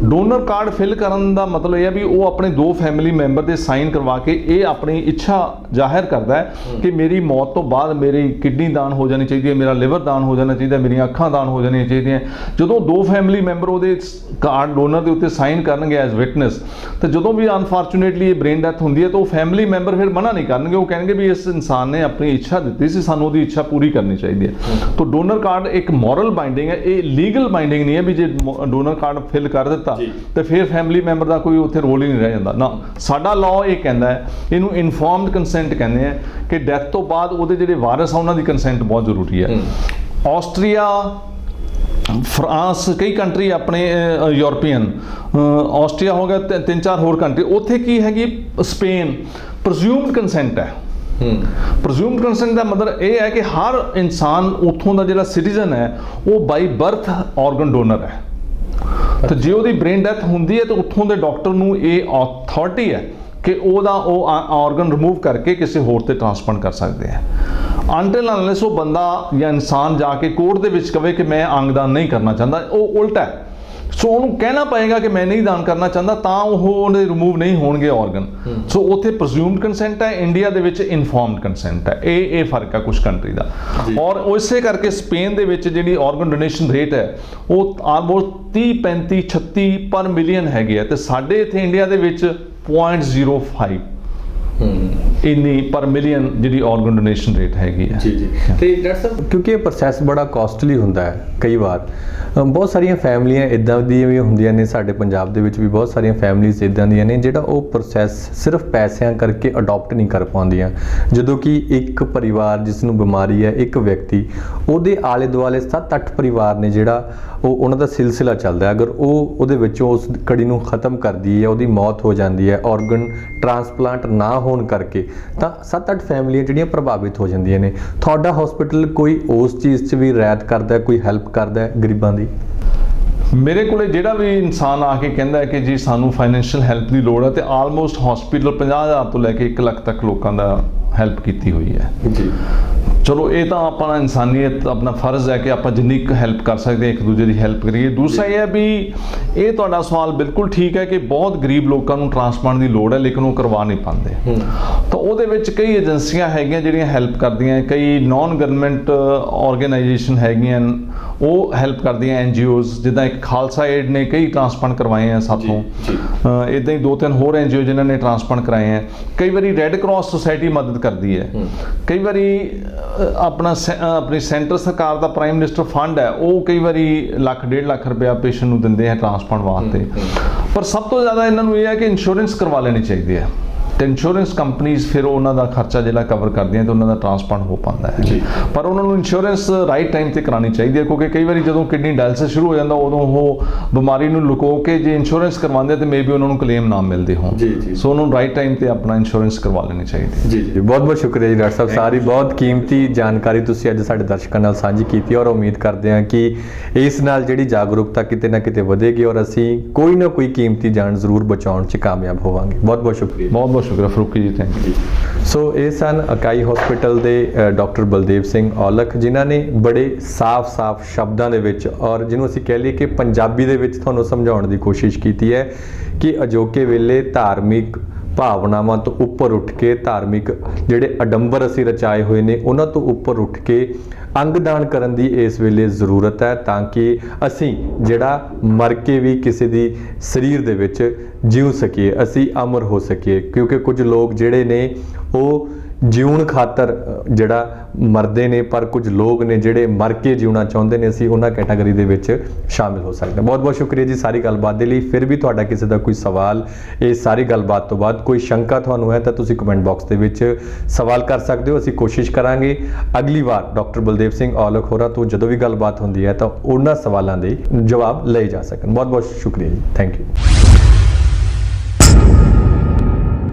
ਡੋਨਰ ਕਾਰਡ ਫਿਲ ਕਰਨ ਦਾ ਮਤਲਬ ਇਹ ਹੈ ਵੀ ਉਹ ਆਪਣੇ 2 ਫੈਮਿਲੀ ਮੈਂਬਰ ਦੇ ਸਾਈਨ ਕਰਵਾ ਕੇ ਇਹ ਆਪਣੀ ਇੱਛਾ ਜ਼ਾਹਿਰ ਕਰਦਾ ਹੈ ਕਿ ਮੇਰੀ ਮੌਤ ਤੋਂ ਬਾਅਦ ਮੇਰੀ ਕਿਡਨੀ ਦਾਨ ਹੋ ਜਾਣੀ ਚਾਹੀਦੀ ਹੈ, ਮੇਰਾ ਲਿਵਰ ਦਾਨ ਹੋ ਜਾਣਾ ਚਾਹੀਦਾ, ਮੇਰੀਆਂ ਅੱਖਾਂ ਦਾਨ ਹੋ ਜਾਣੀਆਂ ਚਾਹੀਦੀਆਂ। ਜਦੋਂ 2 ਫੈਮਿਲੀ ਮੈਂਬਰ ਉਹਦੇ ਕਾਰਡ ਡੋਨਰ ਦੇ ਉੱਤੇ ਸਾਈਨ ਕਰਨਗੇ ਐਜ਼ ਵਿਟਨੈਸ, ਤਾਂ ਜਦੋਂ ਵੀ ਅਨਫੋਰਚੂਨੇਟਲੀ ਇਹ ਬ੍ਰੇਨ ਡੈਥ ਹੁੰਦੀ ਹੈ ਤਾਂ ਉਹ ਫੈਮਿਲੀ ਮੈਂਬਰ ਫਿਰ ਮਨਾ ਨਹੀਂ ਕਰਨਗੇ। ਉਹ ਕਹਿਣਗੇ ਵੀ ਇਸ ਇਨਸਾਨ ਨੇ ਆਪਣੀ ਇੱਛਾ ਦਿੱਤੀ ਸੀ, ਸਾਨੂੰ ਉਹਦੀ ਇੱਛਾ ਪੂਰੀ ਕਰਨੀ ਚਾਹੀਦੀ ਹੈ। ਤਾਂ ਡੋਨਰ ਕਾਰਡ ਇੱਕ ਮੋਰਲ ਬਾਈਂਡਿੰਗ ਹੈ, ਇਹ ਲੀਗਲ ਬਾਈਂਡਿੰਗ ਨਹੀਂ ਹੈ ਵੀ ਜੇ ਡੋਨਰ ਕਾਰਡ ਫਿਲ ਕਰ ਦਿੱਤਾ ਤੇ ਫਿਰ ਫੈਮਿਲੀ ਮੈਂਬਰ ਦਾ ਕੋਈ ਉੱਥੇ ਰੋਲ ਹੀ ਨਹੀਂ ਰਹਿ ਜਾਂਦਾ ਨਾ। ਸਾਡਾ ਲਾਅ ਇਹ ਕਹਿੰਦਾ ਹੈ, ਇਹਨੂੰ ਇਨਫੋਰਮਡ ਕੰਸੈਂਟ ਕਹਿੰਦੇ ਆ, ਕਿ ਡੈਥ ਤੋਂ ਬਾਅਦ ਉਹਦੇ ਜਿਹੜੇ ਵਾਰਿਸ ਆ ਉਹਨਾਂ ਦੀ ਕੰਸੈਂਟ ਬਹੁਤ ਜ਼ਰੂਰੀ ਹੈ। ਆਸਟਰੀਆ, ਫਰਾਂਸ, ਕਈ ਕੰਟਰੀ ਆਪਣੇ ਯੂਰਪੀਅਨ, ਆਸਟਰੀਆ ਹੋ ਗਿਆ, 3-4 ਹੋਰ ਕੰਟਰੀ, ਉੱਥੇ ਕੀ ਹੈਗੀ, ਸਪੇਨ, ਪ੍ਰਜ਼ਿਊਮਡ ਕੰਸੈਂਟ ਹੈ। ਪ੍ਰਜ਼ਿਊਮਡ ਕੰਸੈਂਟ ਦਾ ਮਤਲਬ ਇਹ ਹੈ ਕਿ ਹਰ ਇਨਸਾਨ ਉੱਥੋਂ ਦਾ ਜਿਹੜਾ ਸਿਟੀਜ਼ਨ ਹੈ ਉਹ ਬਾਈ ਬਰਥ ਆਰਗਨ ਡੋਨਰ ਹੈ। ਤਾਂ ਜੇ ਉਹਦੀ ਬ੍ਰੇਨ ਡੈਥ ਹੁੰਦੀ ਹੈ ਤਾਂ ਉੱਥੋਂ ਦੇ ਡਾਕਟਰ ਨੂੰ ਇਹ ਅਥਾਰਟੀ ਹੈ ਕਿ ਉਹਦਾ ਉਹ ਆਰਗਨ ਰਿਮੂਵ ਕਰਕੇ ਕਿਸੇ ਹੋਰ ਤੇ ਟ੍ਰਾਂਸਪਲਾਂਟ ਕਰ ਸਕਦੇ ਆ। ਅੰਟਿਲ ਅਨਲੈਸ ਉਹ ਬੰਦਾ ਜਾਂ ਇਨਸਾਨ ਜਾ ਕੇ ਕੋਰਟ ਦੇ ਵਿੱਚ ਕਵੇ ਕਿ ਮੈਂ ਅੰਗਦਾਨ ਨਹੀਂ ਕਰਨਾ ਚਾਹੁੰਦਾ, ਉਹ ਉਲਟਾ ਹੈ। ਸੋ ਉਹਨੂੰ ਕਹਿਣਾ ਪਏਗਾ ਕਿ ਮੈਂ ਨਹੀਂ ਦਾਨ ਕਰਨਾ ਚਾਹੁੰਦਾ, ਤਾਂ ਉਹਦੇ ਰਿਮੂਵ ਨਹੀਂ ਹੋਣਗੇ ਆਰਗਨ। ਸੋ ਉੱਥੇ ਪ੍ਰਜ਼ਿਊਮਡ ਕੰਸੈਂਟ ਹੈ, ਇੰਡੀਆ ਦੇ ਵਿੱਚ ਇਨਫੋਰਮਡ ਕੰਸੈਂਟ ਹੈ। ਇਹ ਫਰਕ ਹੈ ਕੁਝ ਕੰਟਰੀ ਦਾ। ਔਰ ਉਸੇ ਕਰਕੇ ਸਪੇਨ ਦੇ ਵਿੱਚ ਜਿਹੜੀ ਆਰਗਨ ਡੋਨੇਸ਼ਨ ਰੇਟ ਹੈ ਉਹ ਆਲਮੋਸਟ 30-35 36 ਪਰ ਮਿਲੀਅਨ ਹੈਗੇ ਆ, ਤੇ ਸਾਡੇ ਇੱਥੇ ਇੰਡੀਆ ਦੇ ਵਿੱਚ 0.05 ਇੰਨੀ ਪਰ ਮਿਲੀਅਨ ਜਿਹੜੀ ਆਰਗਨ ਡੋਨੇਸ਼ਨ ਰੇਟ ਹੈਗੀ ਹੈ। ਜੀ ਤੇ ਡਾਕਟਰ ਸਾਹਿਬ, ਕਿਉਂਕਿ ਇਹ ਪ੍ਰੋਸੈਸ ਬੜਾ ਕਾਸਟਲੀ ਹੁੰਦਾ ਹੈ, ਕਈ ਵਾਰ ਬਹੁਤ ਸਾਰੀਆਂ ਫੈਮਲੀਆਂ ਇਦਾਂ ਦੀਆਂ ਵੀ ਹੁੰਦੀਆਂ ਨੇ, ਸਾਡੇ ਪੰਜਾਬ ਦੇ ਵਿੱਚ ਵੀ ਬਹੁਤ ਸਾਰੀਆਂ ਫੈਮਲੀਜ਼ ਇਦਾਂ ਦੀਆਂ ਨੇ ਜਿਹੜਾ ਉਹ ਪ੍ਰੋਸੈਸ ਸਿਰਫ ਪੈਸਿਆਂ ਕਰਕੇ ਅਡਾਪਟ ਨਹੀਂ ਕਰ ਪਾਉਂਦੀਆਂ। ਜਦੋਂ ਕਿ ਇੱਕ ਪਰਿਵਾਰ ਜਿਸ ਨੂੰ ਬਿਮਾਰੀ ਹੈ, ਇੱਕ ਵਿਅਕਤੀ, ਉਹਦੇ ਆਲੇ ਦੁਆਲੇ 7-8 ਪਰਿਵਾਰ ਨੇ ਜਿਹੜਾ ਉਹਨਾਂ ਦਾ ਸਿਲਸਿਲਾ ਚੱਲਦਾ ਹੈ। ਅਗਰ ਉਹ ਉਹਦੇ ਵਿੱਚੋਂ ਉਸ ਕੜੀ ਨੂੰ ਖਤਮ ਕਰਦੀ ਹੈ, ਉਹਦੀ ਮੌਤ ਹੋ ਜਾਂਦੀ ਹੈ ਆਰਗਨ ਟ੍ਰਾਂਸਪਲਾਂਟ ਨਾ ਹੋਣ ਕਰਕੇ, ਤਾਂ 7-8 ਫੈਮਲੀਆਂ ਜਿਹੜੀਆਂ ਪ੍ਰਭਾਵਿਤ ਹੋ ਜਾਂਦੀਆਂ ਨੇ। ਤੁਹਾਡਾ ਹਸਪੀਟਲ ਕੋਈ ਉਸ ਚੀਜ਼ 'ਚ ਵੀ ਰਿਆਇਤ ਕਰਦਾ, ਕੋਈ ਹੈਲਪ ਕਰਦਾ ਗਰੀਬਾਂ ਦੀ? ਮੇਰੇ ਕੋਲੇ ਜਿਹੜਾ ਵੀ ਇਨਸਾਨ ਆ ਕੇ ਕਹਿੰਦਾ ਹੈ ਕਿ ਜੀ ਸਾਨੂੰ ਫਾਈਨੈਂਸ਼ੀਅਲ ਹੈਲਪ ਦੀ ਲੋੜ ਹੈ, ਤੇ ਆਲਮੋਸਟ ਹਸਪੀਟਲ 50,000 ਤੋਂ ਲੈ ਕੇ 1 ਲੱਖ ਤੱਕ ਲੋਕਾਂ ਦਾ ਹੈਲਪ ਕੀਤੀ ਹੋਈ ਹੈ। ਜੀ ਚਲੋ, ਇਹ ਤਾਂ ਆਪਣਾ ਇਨਸਾਨੀਅਤ, ਆਪਣਾ ਫਰਜ਼ ਹੈ ਕਿ ਆਪਾਂ ਜਿੰਨੀ ਕੁ ਹੈਲਪ ਕਰ ਸਕਦੇ ਇੱਕ ਦੂਜੇ ਦੀ ਹੈਲਪ ਕਰੀਏ। ਦੂਸਰਾ ਇਹ ਹੈ ਵੀ ਇਹ ਤੁਹਾਡਾ ਸਵਾਲ ਬਿਲਕੁਲ ਠੀਕ ਹੈ ਕਿ ਬਹੁਤ ਗਰੀਬ ਲੋਕਾਂ ਨੂੰ ਟ੍ਰਾਂਸਪਲਾਂਟ ਦੀ ਲੋੜ ਹੈ ਲੇਕਿਨ ਉਹ ਕਰਵਾ ਨਹੀਂ ਪਾਉਂਦੇ। ਤਾਂ ਉਹਦੇ ਵਿੱਚ ਕਈ ਏਜੰਸੀਆਂ ਹੈਗੀਆਂ ਜਿਹੜੀਆਂ ਹੈਲਪ ਕਰਦੀਆਂ, ਕਈ ਨਾਨ ਗਵਰਨਮੈਂਟ ਆਰਗੇਨਾਈਜੇਸ਼ਨ ਹੈਗੀਆਂ, ਉਹ ਹੈਲਪ ਕਰਦੀਆਂ, NGOs, ਜਿੱਦਾਂ ਇੱਕ ਖਾਲਸਾ ਏਡ ਨੇ ਕਈ ਟ੍ਰਾਂਸਪਲਾਂਟ ਕਰਵਾਏ ਆ ਸਾਥੋਂ, ਇੱਦਾਂ ਹੀ 2-3 ਹੋਰ NGO ਜਿਨ੍ਹਾਂ ਨੇ ਟ੍ਰਾਂਸਪਲਾਂਟ ਕਰਾਏ ਆ। ਕਈ ਵਾਰੀ ਰੈੱਡ ਕਰਾਸ ਸੁਸਾਇਟੀ ਮਦਦ ਕਰਦੀ ਹੈ। ਕਈ ਵਾਰੀ ਆਪਣੀ ਸੈਂਟਰ ਸਰਕਾਰ ਦਾ ਪ੍ਰਾਈਮ ਮਿਨਿਸਟਰ ਫੰਡ ਹੈ, ਉਹ ਕਈ ਵਾਰੀ 1-1.5 ਲੱਖ ਰੁਪਇਆ ਪੇਸ਼ੈਂਟ ਨੂੰ ਦਿੰਦੇ ਆ ਟ੍ਰਾਂਸਪਲਾਂਟ ਵਾਸਤੇ। ਪਰ ਸਭ ਤੋਂ ਜ਼ਿਆਦਾ ਇਹਨਾਂ ਨੂੰ ਇਹ ਹੈ ਕਿ ਇੰਸ਼ੋਰੈਂਸ ਕਰਵਾ ਲੈਣੀ ਚਾਹੀਦੀ ਹੈ, ਤੇ ਇੰਸ਼ੋਰੈਂਸ ਕੰਪਨੀਜ਼ ਫਿਰ ਉਹਨਾਂ ਦਾ ਖਰਚਾ ਜਿਹੜਾ ਕਵਰ ਕਰਦੀਆਂ ਤੇ ਉਹਨਾਂ ਦਾ ਟ੍ਰਾਂਸਪਲਾਂਟ ਹੋ ਪਾਉਂਦਾ ਹੈ। ਪਰ ਉਹਨਾਂ ਨੂੰ ਇੰਸ਼ੋਰੈਂਸ ਰਾਈਟ ਟਾਈਮ ਤੇ ਕਰਾਉਣੀ ਚਾਹੀਦੀ ਹੈ, ਕਿਉਂਕਿ ਕਈ ਵਾਰੀ ਜਦੋਂ ਕਿਡਨੀ ਡਾਇਲਿਸਿਸ ਸ਼ੁਰੂ ਹੋ ਜਾਂਦਾ ਉਦੋਂ ਉਹ ਬਿਮਾਰੀ ਨੂੰ ਲੁਕੋ ਕੇ ਜੇ ਇੰਸ਼ੋਰੈਂਸ ਕਰਵਾਉਂਦੇ ਤੇ ਮੇਬੀ ਉਹਨਾਂ ਨੂੰ ਕਲੇਮ ਨਾ ਮਿਲਦੇ ਹੋਣ। ਸੋ ਉਹਨਾਂ ਨੂੰ ਰਾਈਟ ਟਾਈਮ ਤੇ ਆਪਣਾ ਇੰਸ਼ੋਰੈਂਸ ਕਰਵਾ ਲੈਣੀ ਚਾਹੀਦੀ ਹੈ। ਜੀ ਬਹੁਤ ਬਹੁਤ ਸ਼ੁਕਰੀਆ ਜੀ ਡਾਕਟਰ ਸਾਹਿਬ, ਸਾਰੀ ਬਹੁਤ ਕੀਮਤੀ ਜਾਣਕਾਰੀ ਤੁਸੀਂ ਅੱਜ ਸਾਡੇ ਦਰਸ਼ਕਾਂ ਨਾਲ ਸਾਂਝੀ ਕੀਤੀ, ਔਰ ਉਮੀਦ ਕਰਦੇ ਹਾਂ ਕਿ ਇਸ ਨਾਲ ਜਿਹੜੀ ਜਾਗਰੂਕਤਾ ਕਿਤੇ ਨਾ ਕਿਤੇ ਵਧੇਗੀ ਔਰ ਅਸੀਂ ਕੋਈ ਨਾ ਕੋਈ ਕੀਮਤੀ ਜਾਨ ਜ਼ਰੂਰ ਬਚਾਉਣ 'ਚ ਕਾਮਯਾਬ ਹੋਵਾਂਗੇ। ਬਹੁਤ ਬਹੁਤ ਸ਼ੁਕਰੀਆ। ਬਹੁਤ ਬਹੁਤ ਸ਼ੁਕਰੀਆ ਫਰੂਕੀ ਜੀ, ਥੈਂਕ ਯੂ। ਸੋ ਇਹ ਸਨ ਇਕਾਈ ਹਸਪੀਟਲ ਦੇ ਡਾਕਟਰ ਬਲਦੇਵ ਸਿੰਘ ਔਲਖ, ਜਿਨ੍ਹਾਂ ਨੇ ਬੜੇ ਸਾਫ਼-ਸਾਫ਼ ਸ਼ਬਦਾਂ ਦੇ ਵਿੱਚ ਔਰ ਜਿਹਨੂੰ ਅਸੀਂ ਕਹਿ ਲਈਏ ਕਿ ਪੰਜਾਬੀ ਦੇ ਵਿੱਚ ਤੁਹਾਨੂੰ ਸਮਝਾਉਣ ਦੀ ਕੋਸ਼ਿਸ਼ ਕੀਤੀ ਹੈ ਕਿ ਅਜੋਕੇ ਵੇਲੇ ਧਾਰਮਿਕ ਭਾਵਨਾਵਾਂ ਤੋਂ ਉੱਪਰ ਉੱਠ ਕੇ, ਧਾਰਮਿਕ ਜਿਹੜੇ ਅਡੰਬਰ ਅਸੀਂ ਰਚਾਏ ਹੋਏ ਨੇ ਉਹਨਾਂ ਤੋਂ ਉੱਪਰ ਉੱਠ ਕੇ ਅੰਗਦਾਨ ਕਰਨ ਦੀ ਇਸ ਵੇਲੇ ਜ਼ਰੂਰਤ ਹੈ, ਤਾਂ ਕਿ ਅਸੀਂ ਜਿਹੜਾ ਮਰ ਕੇ ਵੀ ਕਿਸੇ ਦੀ ਸਰੀਰ ਦੇ ਵਿੱਚ ਜਿਉ ਸਕੀਏ, ਅਸੀਂ ਅਮਰ ਹੋ ਸਕੀਏ। ਕਿਉਂਕਿ ਕੁਝ ਲੋਕ ਜਿਹੜੇ ਨੇ ਉਹ ਜਿਉਣ ਖਾਤਰ ਜਿਹੜਾ ਮਰਦੇ ਨੇ, ਪਰ ਕੁਝ ਲੋਕ ਨੇ ਜਿਹੜੇ ਮਰ ਕੇ ਜਿਉਣਾ ਚਾਹੁੰਦੇ ਨੇ, ਅਸੀਂ ਉਹਨਾਂ ਕੈਟਾਗਰੀ ਦੇ ਵਿੱਚ ਸ਼ਾਮਿਲ ਹੋ ਸਕਦੇ ਹਾਂ। ਬਹੁਤ ਬਹੁਤ ਸ਼ੁਕਰੀਆ ਜੀ ਸਾਰੀ ਗੱਲਬਾਤ ਦੇ ਲਈ। ਫਿਰ ਵੀ ਤੁਹਾਡਾ ਕਿਸੇ ਦਾ ਕੋਈ ਸਵਾਲ ਇਸ ਸਾਰੀ ਗੱਲਬਾਤ ਤੋਂ ਬਾਅਦ ਕੋਈ ਸ਼ੰਕਾ ਤੁਹਾਨੂੰ ਹੈ ਤਾਂ ਤੁਸੀਂ ਕਮੈਂਟ ਬਾਕਸ ਦੇ ਵਿੱਚ ਸਵਾਲ ਕਰ ਸਕਦੇ ਹੋ। ਅਸੀਂ ਕੋਸ਼ਿਸ਼ ਕਰਾਂਗੇ ਅਗਲੀ ਵਾਰ ਡਾਕਟਰ ਬਲਦੇਵ ਸਿੰਘ ਔਲਖ ਹੋਰਾਂ ਤੋਂ ਜਦੋਂ ਵੀ ਗੱਲਬਾਤ ਹੁੰਦੀ ਹੈ ਤਾਂ ਉਹਨਾਂ ਸਵਾਲਾਂ ਦੇ ਜਵਾਬ ਲਏ ਜਾ ਸਕਣ। ਬਹੁਤ ਬਹੁਤ ਸ਼ੁਕਰੀਆ ਜੀ, ਥੈਂਕ ਯੂ।